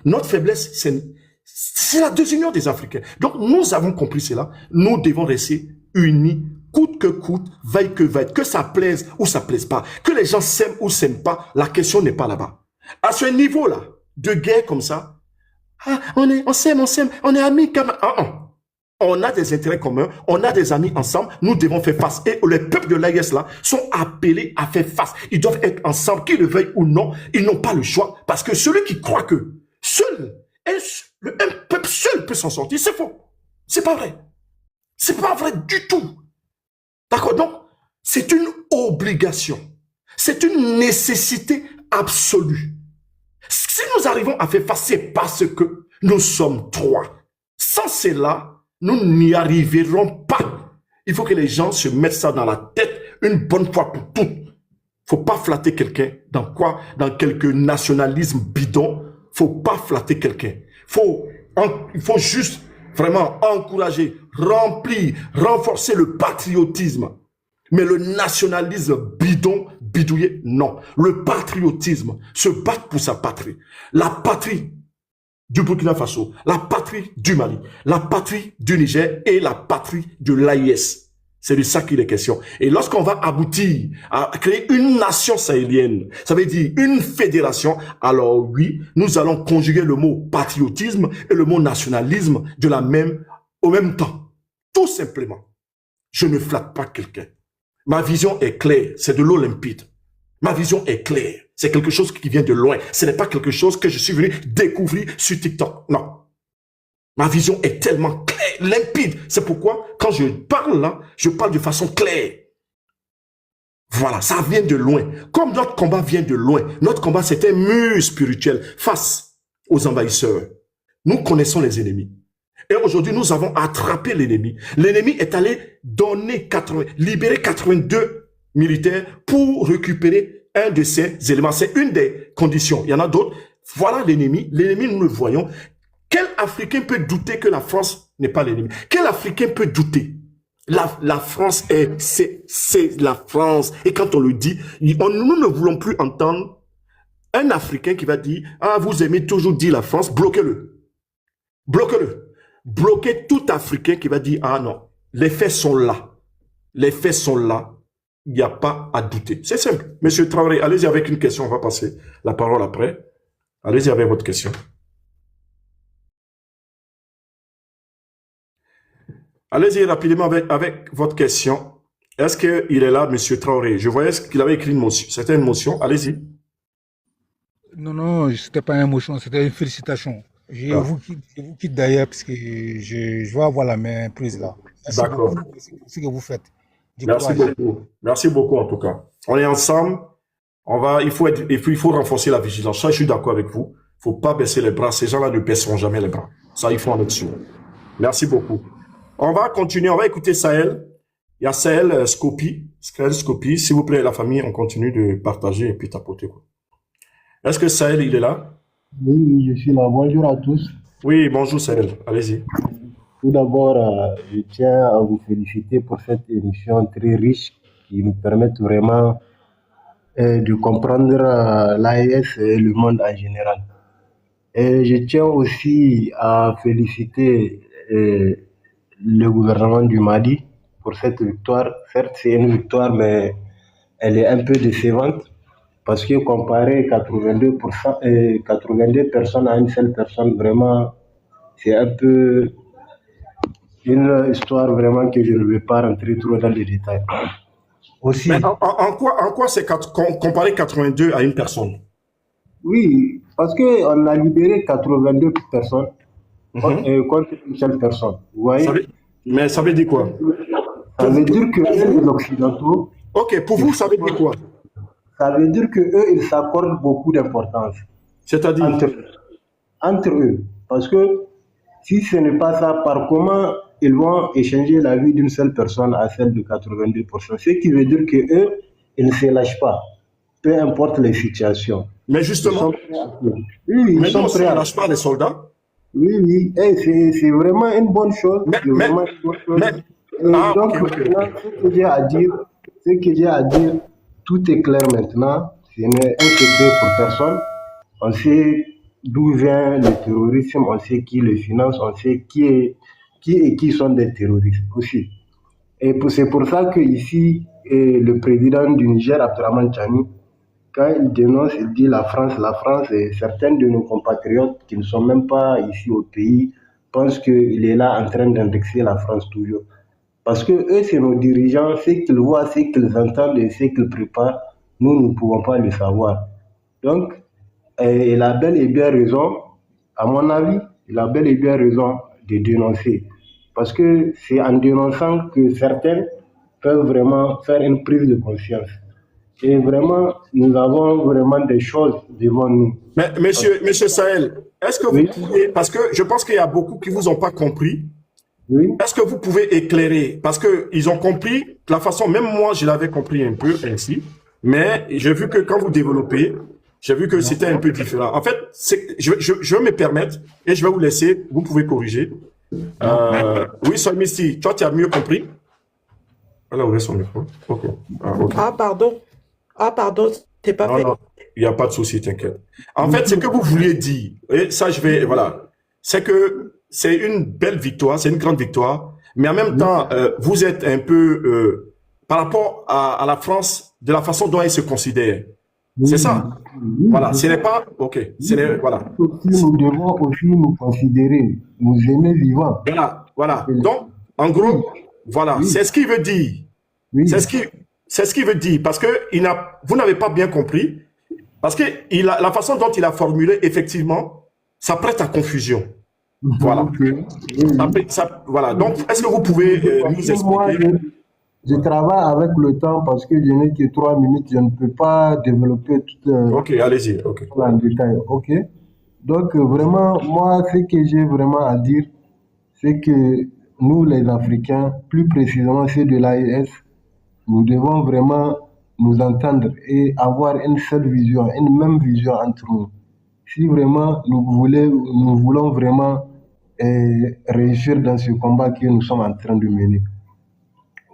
Notre faiblesse, c'est la désunion des Africains. Donc, nous avons compris cela. Nous devons rester unis, coûte que coûte, vaille que vaille, que ça plaise ou ça plaise pas, que les gens s'aiment ou s'aiment pas, la question n'est pas là-bas. À ce niveau-là, de guerre comme ça, on s'aime, on est amis, on a des intérêts communs, on a des amis ensemble, nous devons faire face. Et les peuples de l'AIS là sont appelés à faire face. Ils doivent être ensemble, qu'ils le veuillent ou non, ils n'ont pas le choix. Parce que celui qui croit que seul, un peuple seul peut s'en sortir, c'est faux. C'est pas vrai. C'est pas vrai du tout. D'accord? Donc, c'est une obligation. C'est une nécessité absolue. Si nous arrivons à faire face, c'est parce que nous sommes trois. Sans cela, nous n'y arriverons pas. Il faut que les gens se mettent ça dans la tête une bonne fois pour toutes. Faut pas flatter quelqu'un dans quoi? Dans quelque nationalisme bidon. Faut pas flatter quelqu'un. Il faut juste vraiment encourager, remplir, renforcer le patriotisme. Mais le nationalisme bidon, bidouillé, non. Le patriotisme, se battre pour sa patrie. La patrie du Burkina Faso, la patrie du Mali, la patrie du Niger et la patrie de l'AIS. C'est de ça qu'il est question. Et lorsqu'on va aboutir à créer une nation sahélienne, ça veut dire une fédération, alors oui, nous allons conjuguer le mot patriotisme et le mot nationalisme au même temps. Tout simplement. Je ne flatte pas quelqu'un. Ma vision est claire, c'est de l'eau limpide. Ma vision est claire. C'est quelque chose qui vient de loin. Ce n'est pas quelque chose que je suis venu découvrir sur TikTok. Non. Ma vision est tellement claire, limpide. C'est pourquoi, quand je parle là, je parle de façon claire. Voilà, ça vient de loin. Comme notre combat vient de loin, notre combat c'est un mur spirituel face aux envahisseurs. Nous connaissons les ennemis. Et aujourd'hui, nous avons attrapé l'ennemi. L'ennemi est allé libérer 82 militaires pour récupérer un de ces éléments. C'est une des conditions. Il y en a d'autres. Voilà l'ennemi. L'ennemi, nous le voyons. Quel Africain peut douter que la France n'est pas l'ennemi? Quel Africain peut douter? La France c'est la France. Et quand on le dit, nous ne voulons plus entendre un Africain qui va dire, vous aimez toujours dire la France, bloquez-le. Bloquez-le. Bloquez tout Africain qui va dire, non, les faits sont là. Les faits sont là. Il n'y a pas à douter. C'est simple. Monsieur Traoré, allez-y avec une question. On va passer la parole après. Allez-y avec votre question. Allez-y rapidement avec votre question. Est-ce qu'il est là, monsieur Traoré? Je voyais qu'il avait écrit une motion. C'était une motion. Allez-y. Non, c'était pas une motion, c'était une félicitation. Je vous quitte d'ailleurs parce que je vais avoir la main prise là. D'accord. Merci pour ce que vous faites. Merci beaucoup. Merci beaucoup en tout cas. On est ensemble. Il faut renforcer la vigilance. Ça, je suis d'accord avec vous. Il faut pas baisser les bras. Ces gens-là ne baisseront jamais les bras. Ça, il faut en être sûr. Merci beaucoup. On va continuer. On va écouter Sahel. Il y a Sahel Scopi. S'il vous plaît, la famille, on continue de partager et puis tapoter, quoi. Est-ce que Sahel, il est là? Oui, je suis là. Bonjour à tous. Oui, bonjour Sahel. Allez-y. Tout d'abord, je tiens à vous féliciter pour cette émission très riche qui nous permet vraiment de comprendre l'AES et le monde en général. Et je tiens aussi à féliciter le gouvernement du Mali pour cette victoire. Certes, c'est une victoire, mais elle est un peu décevante. Parce que comparer 82 personnes à une seule personne, vraiment, c'est un peu une histoire vraiment que je ne vais pas rentrer trop dans les détails. Aussi. Mais en quoi c'est comparer 82 à une personne? Oui, parce qu'on a libéré 82 personnes contre une seule personne. Vous voyez? Mais ça veut dire quoi? Ça veut dire que les Occidentaux... Ok, pour vous, ça veut dire quoi? Ça veut dire qu'eux, ils s'accordent beaucoup d'importance. C'est-à-dire entre eux. Parce que si ce n'est pas ça, par comment ils vont échanger la vie d'une seule personne à celle de 82%? Ce qui veut dire qu'eux, ils ne se lâchent pas, peu importe les situations. Mais justement, ils sont prêts à lâcher pas les soldats. Oui, et c'est vraiment une bonne chose. Ah, ok, Donc, ok, ok. maintenant, ce que j'ai à dire, tout est clair maintenant. Ce n'est un secret pour personne. On sait d'où vient le terrorisme, on sait qui le finance, on sait qui sont des terroristes aussi. C'est pour ça que ici, le président du Niger, Abdurrahman Chani, quand il dénonce, il dit la France, et certains de nos compatriotes qui ne sont même pas ici au pays pensent qu'il est là en train d'indexer la France toujours. Parce que eux, c'est nos dirigeants, ce qu'ils voient, ce qu'ils entendent et ce qu'ils préparent, nous ne pouvons pas le savoir. Donc, il a bel et bien raison, à mon avis, il a bel et bien raison de dénoncer. Parce que c'est en dénonçant que certains peuvent vraiment faire une prise de conscience. Et vraiment, nous avons vraiment des choses devant nous. Mais, monsieur Sahel, est-ce que vous Oui, pouvez, parce que je pense qu'il y a beaucoup qui vous ont pas compris, oui, est-ce que vous pouvez éclairer? Parce que ils ont compris de la façon, même moi, je l'avais compris un peu ainsi, mais j'ai vu que quand vous développez, j'ai vu que c'était un peu différent. En fait, je vais me permettre et je vais vous laisser, vous pouvez corriger. Oui, Solmisty, toi, tu as mieux compris? Elle a ouvert son micro. Ok. Ah, ok. Ah, pardon. Ah, pardon, c'est pas Non, fait. non, il n'y a pas de souci, t'inquiète. En fait, ce que vous vouliez dire, et ça, voilà, c'est que c'est une belle victoire, c'est une grande victoire, mais en même temps, vous êtes un peu, par rapport à la France, de la façon dont elle se considère. C'est oui, ça. oui, Voilà, c'est ce n'est ça. pas, ok, voilà. Aussi, nous devons aussi nous considérer, nous aimer vivants. Voilà, voilà. Et- Donc, en Oui, gros, voilà, oui, c'est ce qu'il veut dire. C'est oui. ce qui, c'est ce qu'il veut dire, parce que vous n'avez pas bien compris. Parce que la façon dont il a formulé, effectivement, ça prête à confusion. Voilà. Ok. Oui, oui. Voilà. Donc, est-ce que vous pouvez Parce nous que moi, expliquer? je travaille avec le temps parce que je n'ai que 3 minutes, je ne peux pas développer tout Ok, allez-y. Ok. en détail. Ok. Donc, vraiment, moi, ce que j'ai vraiment à dire, c'est que nous, les Africains, plus précisément ceux de l'AES, nous devons vraiment nous entendre et avoir une seule vision, une même vision entre nous. Si vraiment nous voulons vraiment réussir dans ce combat que nous sommes en train de mener.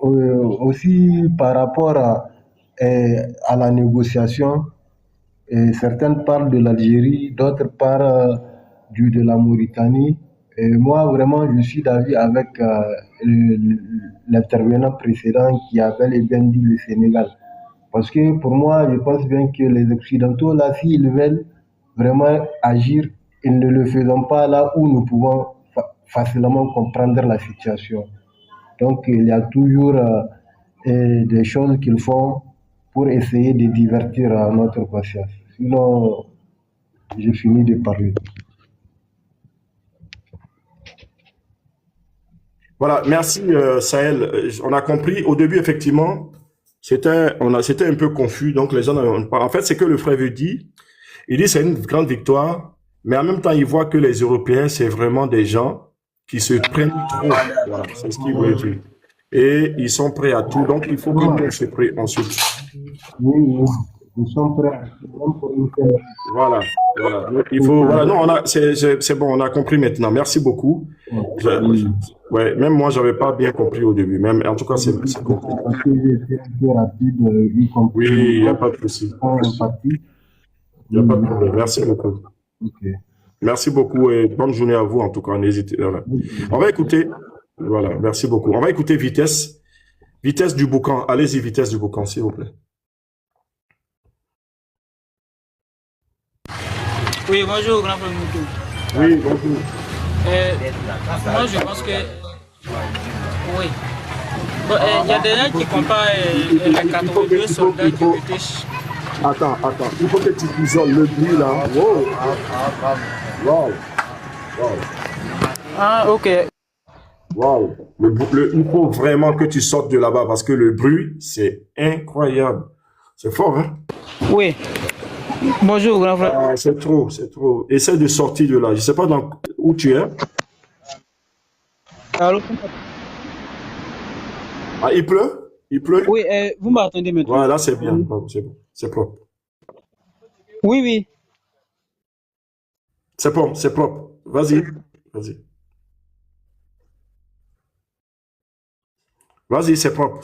Aussi par rapport à la négociation, certaines parlent de l'Algérie, d'autres parlent de la Mauritanie. Et moi, vraiment, je suis d'avis avec l'intervenant précédent qui a bel et bien dit le Sénégal. Parce que pour moi, je pense bien que les Occidentaux, là, s'ils veulent vraiment agir, ils ne le font pas là où nous pouvons facilement comprendre la situation. Donc, il y a toujours des choses qu'ils font pour essayer de divertir notre conscience. Sinon, j'ai fini de parler. Voilà. Merci, Sahel. On a compris. Au début, effectivement, c'était un peu confus. Donc, les gens n'avaient pas. En fait, c'est que le frère veut dire. Il dit c'est une grande victoire, mais en même temps, il voit que les Européens, c'est vraiment des gens qui se prennent trop. Voilà, c'est ce qu'il voulait dire. Et ils sont prêts à tout. Donc, il faut que nous, on se prenne ensuite. Oui, oui, nous sommes prêts même pour une telle. Voilà, voilà. Donc, il faut, voilà, non, c'est bon, on a compris maintenant. Merci beaucoup. Je- ouais, même moi, j'avais pas bien compris au début. Même, en tout cas, c'est compris. Parce que j'ai été un peu rapide, y Oui, compris il n'y a pas de souci. empathie. Il n'y a Oui, pas de problème. Merci beaucoup. ok. Merci beaucoup et bonne journée à vous, en tout cas. N'hésitez pas. On va écouter. Voilà, merci beaucoup. On va écouter Vitesse. Vitesse du boucan. Allez-y, Vitesse du boucan, s'il vous plaît. Oui, bonjour, grand frère Moutou. Oui, bonjour. Moi, je pense que. Oui. Bon, il y a des gens qui comparent les 82 soldats qui ont été. Attends. Il faut que tu isoles le bruit là. Wow. Wow. Wow. Ah, ok. Wow. Il faut vraiment que tu sortes de là-bas parce que le bruit, c'est incroyable. C'est fort, hein? Oui. Bonjour, grand frère. Ah, c'est trop, c'est trop. Essaie de sortir de là. Je ne sais pas où tu es. Allô? Ah, il pleut? Il pleut? Oui, vous m'attendez maintenant? Voilà, c'est bien. Bon, c'est bon. C'est propre. Oui, oui. C'est propre, c'est propre. Vas-y. Vas-y. Vas-y, c'est propre.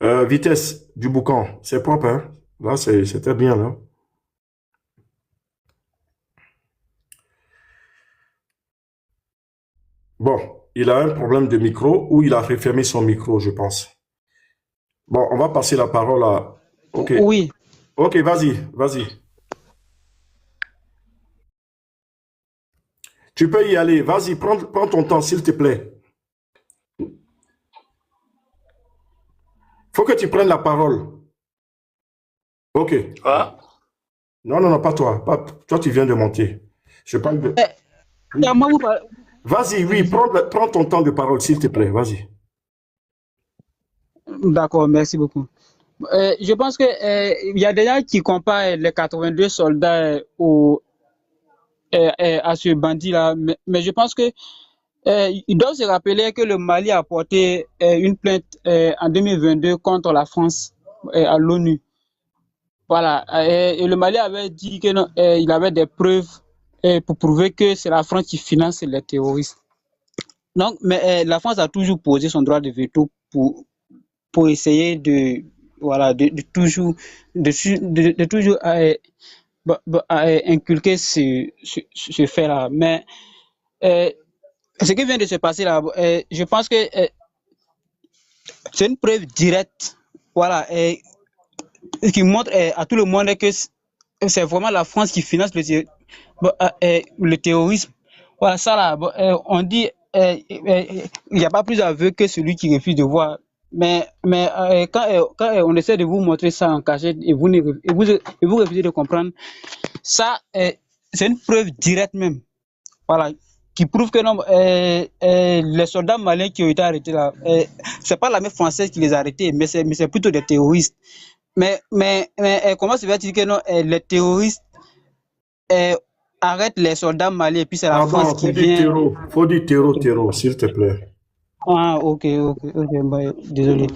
Vitesse du boucan, c'est propre, hein? Là, c'était bien, là. Bon, il a un problème de micro ou il a refermé son micro, je pense. Bon, on va passer la parole à... Ok. Oui. Ok, vas-y, vas-y. Tu peux y aller. Vas-y, prends ton temps, s'il te plaît. Faut que tu prennes la parole. Ok. Ah, Non, non, non, pas toi. Toi, tu viens de monter. Je parle de... Oui. Moi, vous parlez- Vas-y, oui, prends ton temps de parole, s'il te plaît. Vas-y. D'accord, merci beaucoup. Je pense que il y a des gens qui comparent les 82 soldats à ce bandit-là, mais je pense que ils doivent se rappeler que le Mali a porté une plainte en 2022 contre la France à l'ONU. Voilà, et le Mali avait dit que non, il avait des preuves pour prouver que c'est la France qui finance les terroristes. Donc, mais la France a toujours posé son droit de veto pour essayer de voilà de toujours de toujours inculquer ce fait-là. Mais euh, ce qui vient de se passer là, je pense que c'est une preuve directe, voilà, qui montre à tout le monde que c'est vraiment la France qui finance le terrorisme. Voilà, ça là, on dit, il n'y a pas plus aveu que celui qui refuse de voir. Mais quand on essaie de vous montrer ça en cachette et vous refusez de comprendre, ça, c'est une preuve directe même. Voilà, qui prouve que non, les soldats maliens qui ont été arrêtés là, c'est pas l'armée française qui les a arrêtés, mais c'est plutôt des terroristes. Mais comment se fait-il que non, les terroristes arrêtent les soldats maliens et puis c'est la Pardon, France qui vient. faut dire terreau, s'il te plaît. Ah, ok, bah, désolé.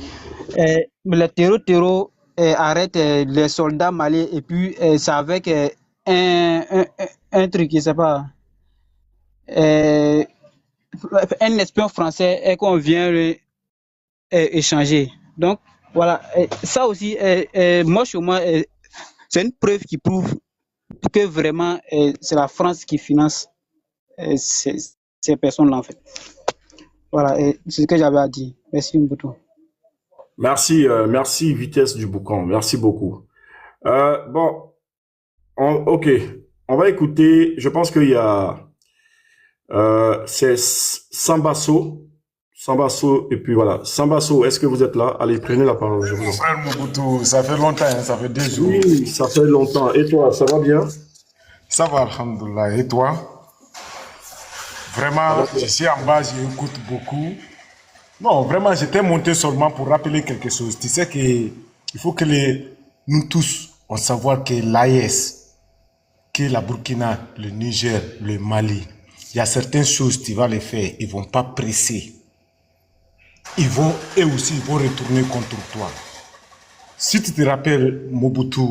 Mais les terreaux arrêtent les soldats maliens et puis c'est avec un truc, je sais pas, euh, un espion français qu'on vient échanger. Donc, voilà, ça aussi, moi, chez moi, c'est une preuve qui prouve que vraiment, c'est la France qui finance ces personnes-là, en fait. Voilà, c'est ce que j'avais à dire. Merci beaucoup. Merci, merci, Vitesse du boucan. Merci beaucoup. Bon, ok. On va écouter, je pense qu'il y a... c'est Sambasso. Sambasso, et puis voilà. Sambasso, est-ce que vous êtes là? Allez, prenez la parole. Je vous mon en prie. frère Mobutu, ça fait longtemps, hein, ça fait 2 jours. Oui, ça fait longtemps. Et toi, ça va bien? Ça va, alhamdoulilah. Et toi? Vraiment, je suis en bas, j'écoute beaucoup. Non, vraiment, j'étais monté seulement pour rappeler quelque chose. Tu sais qu'il faut que nous tous, on savoir que l'AES, que la Burkina, le Niger, le Mali, il y a certaines choses, tu vas les faire, ils ne vont pas presser. Eux aussi, ils vont retourner contre toi. Si tu te rappelles, Mobutu,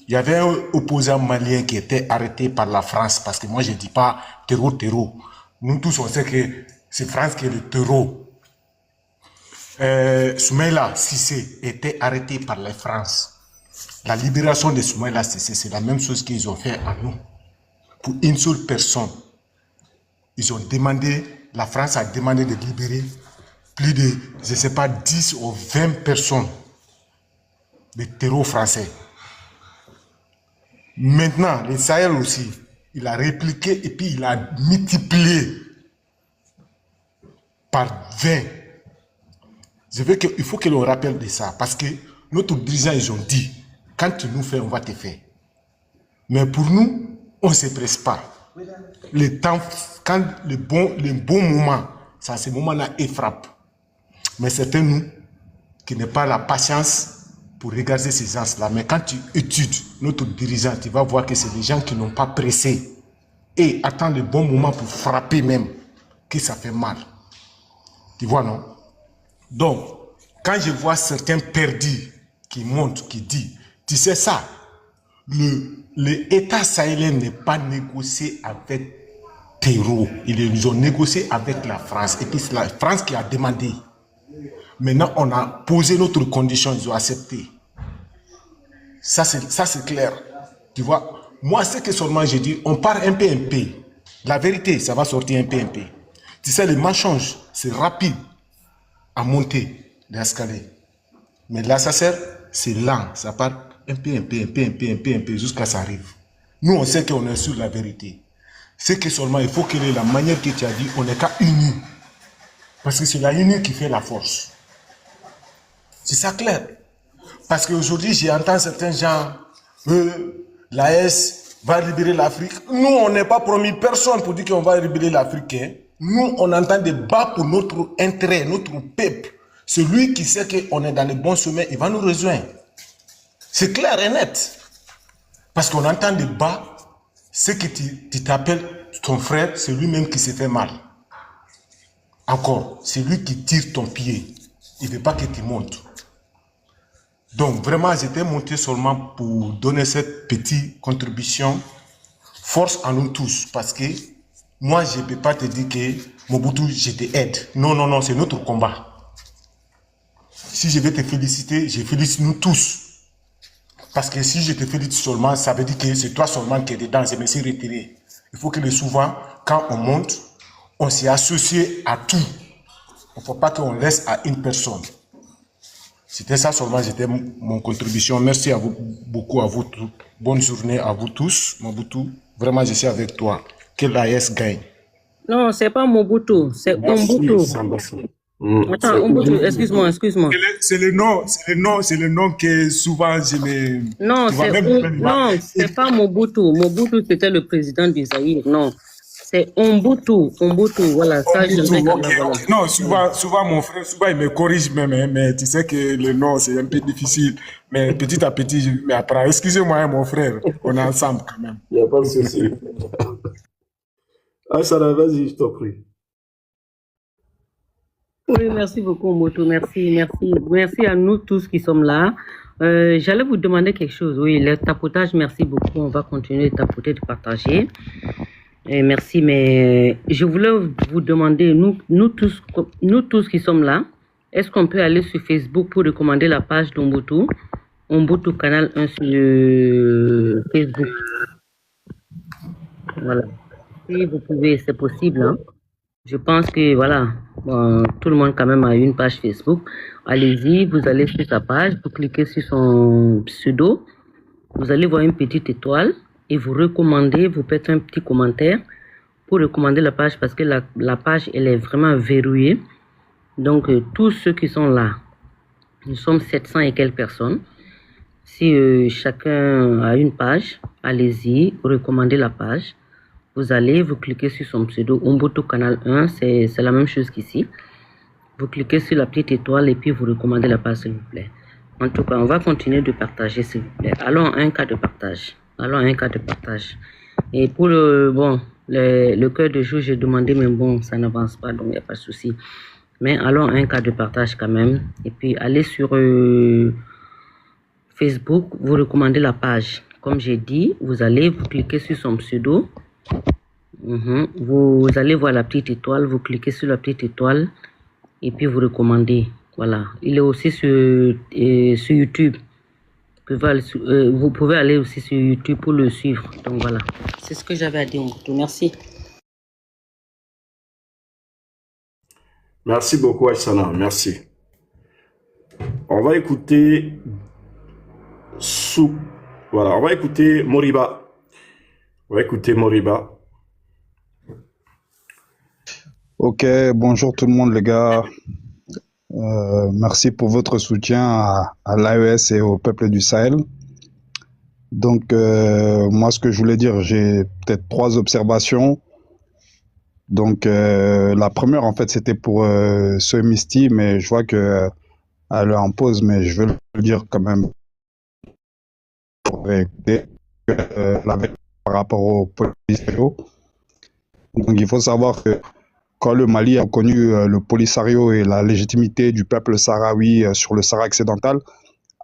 il y avait un opposant malien qui était arrêté par la France, parce que moi, je ne dis pas terreau. Nous tous, on sait que c'est France qui est le terreau. Soumaïla Cissé était arrêté par la France. La libération de Soumaïla Cissé, c'est la même chose qu'ils ont fait à nous. Pour une seule personne, la France a demandé de libérer plus de, je ne sais pas, 10 ou 20 personnes de terreau français. Maintenant, le Sahel aussi, il a répliqué et puis il a multiplié par 20. Il faut que l'on rappelle de ça, parce que notre dirigeants, ils ont dit, quand tu nous fais, on va te faire. Mais pour nous, on ne se presse pas. Le temps, quand le bon moment, c'est à ce moment-là, il frappe. Mais c'est nous qui n'avons pas la patience pour regarder ces gens-là. Mais quand tu études notre dirigeant, tu vas voir que c'est des gens qui n'ont pas pressé et attendent le bon moment pour frapper même, que ça fait mal. Tu vois, non? Donc, quand je vois certains perdus qui montent, qui disent, tu sais ça, l'État sahélien n'est pas négocié avec terreau. Ils ont négocié avec la France. Et puis c'est la France qui a demandé. Maintenant, on a posé notre condition, ils ont accepté. Ça, c'est clair. Tu vois, moi, ce que seulement j'ai dit, on part un peu. La vérité, ça va sortir un peu. Tu sais, les mensonges, c'est rapide à monter l'escalier. Mais là, ça sert, c'est lent. Ça part un peu, jusqu'à ça arrive. Nous, on sait qu'on est sur la vérité. C'est que seulement, il faut que la manière que tu as dit, on n'est qu'à unis. Parce que c'est la union qui fait la force. C'est ça clair. Parce qu'aujourd'hui, j'entends certains gens, l'AS va libérer l'Afrique. Nous, on n'est pas promis personne pour dire qu'on va libérer l'Afrique. Hein. Nous, on entend des bas pour notre intérêt, notre peuple. Celui qui sait qu'on est dans le bon chemin, il va nous rejoindre. C'est clair et net. Parce qu'on entend des bas, ce que tu t'appelles ton frère, c'est lui-même qui s'est fait mal. Encore, c'est lui qui tire ton pied. Il ne veut pas que tu montes. Donc, vraiment, j'étais monté seulement pour donner cette petite contribution. Force à nous tous. Parce que moi, je ne peux pas te dire que Mobutu, je t'aide. Non, c'est notre combat. Si je vais te féliciter, je félicite nous tous. Parce que si je te félicite seulement, ça veut dire que c'est toi seulement qui es dedans. Je me suis retiré. Il faut que souvent, quand on monte, on s'est associé à tout. Il ne faut pas qu'on laisse à une personne. C'était ça seulement, c'était mon contribution. Merci à vous, beaucoup à vous tous. Bonne journée à vous tous. Mobutu, vraiment, je suis avec toi. Que l'AS gagne. Non, c'est pas Mobutu, c'est Umbutu. Attends, Umbutu, excuse-moi. C'est le nom que souvent je me... Non, c'est pas Mobutu. Mobutu, c'était le président du Zaïre, non. C'est Umbutu, voilà. Ça, je sais voilà. Non, souvent, mon frère, souvent, il me corrige même, hein, mais tu sais que le nom, c'est un peu difficile. Mais petit à petit, je m'apprends. Excusez-moi, hein, mon frère, on est ensemble quand même. Il n'y a pas de souci. Ah, ça va, vas-y, je t'en prie. Oui, merci beaucoup, Umbutu. Merci à nous tous qui sommes là. J'allais vous demander quelque chose. Oui, le tapotage, merci beaucoup. On va continuer de tapoter, de partager. Et merci, mais je voulais vous demander, nous tous qui sommes là, est-ce qu'on peut aller sur Facebook pour recommander la page d'Umbutu, Umbutu Canal 1 sur Facebook. Voilà. Si vous pouvez, c'est possible. Hein. Je pense que, voilà, tout le monde quand même a une page Facebook. Allez-y, vous allez sur sa page, vous cliquez sur son pseudo, vous allez voir une petite étoile. Et vous recommandez, vous faites un petit commentaire pour recommander la page parce que la page, elle est vraiment verrouillée. Donc, tous ceux qui sont là, nous sommes 700 et quelques personnes. Si chacun a une page, allez-y, recommandez la page. Vous allez, vous cliquez sur son pseudo, Umbutu Canal 1, c'est la même chose qu'ici. Vous cliquez sur la petite étoile et puis vous recommandez la page, s'il vous plaît. En tout cas, on va continuer de partager, s'il vous plaît. Allons à un cas de partage. Et pour le cœur de jour, j'ai demandé, mais bon, ça n'avance pas, donc il n'y a pas de souci. Mais allons à un cas de partage quand même. Et puis, allez sur Facebook, vous recommandez la page. Comme j'ai dit, vous allez, vous cliquez sur son pseudo. Vous allez voir la petite étoile, vous cliquez sur la petite étoile et puis vous recommandez. Voilà. Il est aussi sur YouTube. Vous pouvez aller aussi sur YouTube pour le suivre. Donc voilà, c'est ce que j'avais à dire. Merci. Merci beaucoup, Aïssana. Merci. On va écouter Voilà, on va écouter Moriba. Ok, bonjour tout le monde les gars. Merci pour votre soutien à l'AES et au peuple du Sahel. Donc, moi, ce que je voulais dire, j'ai peut-être 3 observations. Donc, la première, en fait, c'était pour ce Misty, mais je vois qu'elle est en pause, mais je vais le dire quand même. Par rapport aux policiers. Donc, il faut savoir que quand le Mali a reconnu le Polisario et la légitimité du peuple sahraoui sur le Sahara occidental,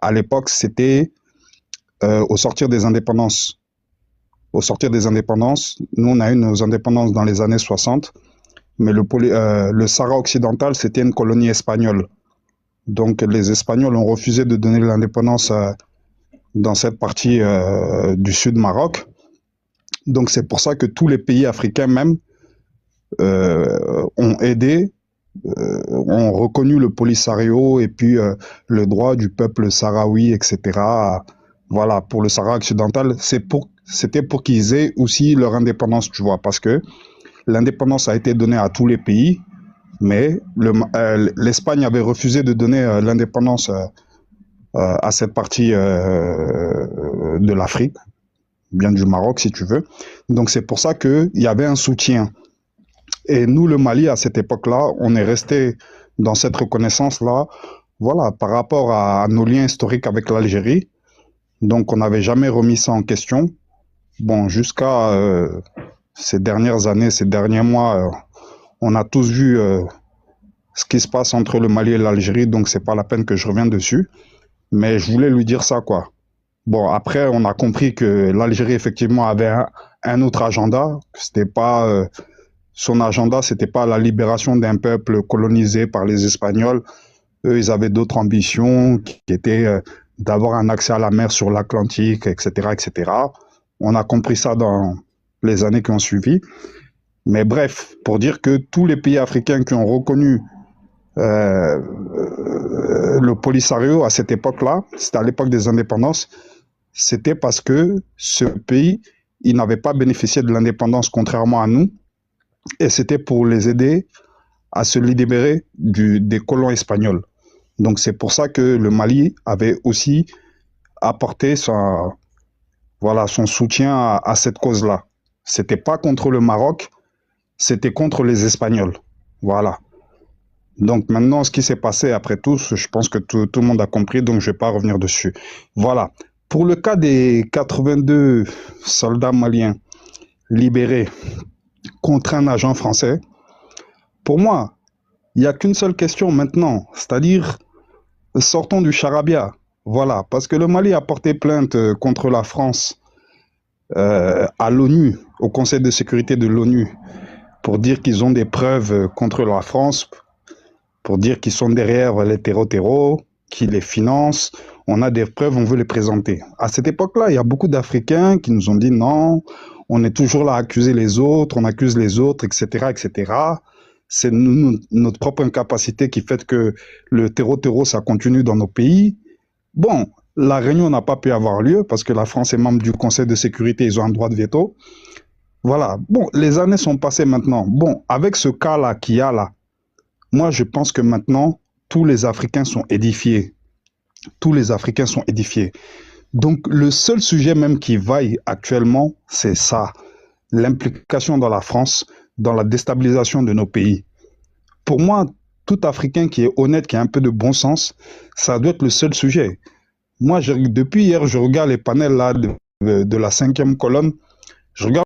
à l'époque, c'était au sortir des indépendances. au sortir des indépendances. Nous, on a eu nos indépendances dans les années 60, mais le Sahara occidental, c'était une colonie espagnole. Donc, les Espagnols ont refusé de donner l'indépendance dans cette partie du sud Maroc. Donc, c'est pour ça que tous les pays africains même ont aidé, ont reconnu le Polisario et puis le droit du peuple sahraoui, etc. Voilà, pour le Sahara occidental, c'était pour qu'ils aient aussi leur indépendance, tu vois, parce que l'indépendance a été donnée à tous les pays, mais l'Espagne avait refusé de donner l'indépendance à cette partie de l'Afrique, bien du Maroc si tu veux. Donc c'est pour ça qu'il y avait un soutien. Et nous, le Mali, à cette époque-là, on est resté dans cette reconnaissance-là, voilà, par rapport à nos liens historiques avec l'Algérie. Donc on n'avait jamais remis ça en question. Bon, jusqu'à ces dernières années, ces derniers mois, on a tous vu ce qui se passe entre le Mali et l'Algérie, donc c'est pas la peine que je revienne dessus. Mais je voulais lui dire ça, quoi. Bon, après, on a compris que l'Algérie, effectivement, avait un autre agenda. C'était pas, son agenda, c'était pas la libération d'un peuple colonisé par les Espagnols. Eux, ils avaient d'autres ambitions qui étaient d'avoir un accès à la mer sur l'Atlantique, etc., etc. On a compris ça dans les années qui ont suivi. Mais bref, pour dire que tous les pays africains qui ont reconnu le Polisario à cette époque-là, c'était à l'époque des indépendances, c'était parce que ce pays, il n'avait pas bénéficié de l'indépendance contrairement à nous, et c'était pour les aider à se libérer des colons espagnols. Donc c'est pour ça que le Mali avait aussi apporté son soutien à cette cause-là. C'était pas contre le Maroc, c'était contre les Espagnols. Voilà. Donc maintenant, ce qui s'est passé après tout, je pense que tout le monde a compris, donc je ne vais pas revenir dessus. Voilà. Pour le cas des 82 soldats maliens libérés contre un agent français, pour moi, il n'y a qu'une seule question maintenant, c'est-à-dire sortons du charabia. Voilà, parce que le Mali a porté plainte contre la France à l'ONU, au Conseil de sécurité de l'ONU, pour dire qu'ils ont des preuves contre la France, pour dire qu'ils sont derrière les terreaux, qu'ils les financent. On a des preuves, on veut les présenter. À cette époque-là, il y a beaucoup d'Africains qui nous ont dit non, on est toujours là à accuser les autres, on accuse les autres, etc., etc. C'est notre propre incapacité qui fait que le terreau, ça continue dans nos pays. Bon, la réunion n'a pas pu avoir lieu parce que la France est membre du Conseil de sécurité, ils ont un droit de veto. Voilà. Bon, les années sont passées maintenant. Bon, avec ce cas-là qu'il y a là, moi, je pense que maintenant, tous les Africains sont édifiés. Tous les Africains sont édifiés. Donc, le seul sujet même qui vaille actuellement, c'est ça. L'implication dans la France, dans la déstabilisation de nos pays. Pour moi, tout Africain qui est honnête, qui a un peu de bon sens, ça doit être le seul sujet. Moi, depuis hier, je regarde les panels là de la 5e colonne. Je regarde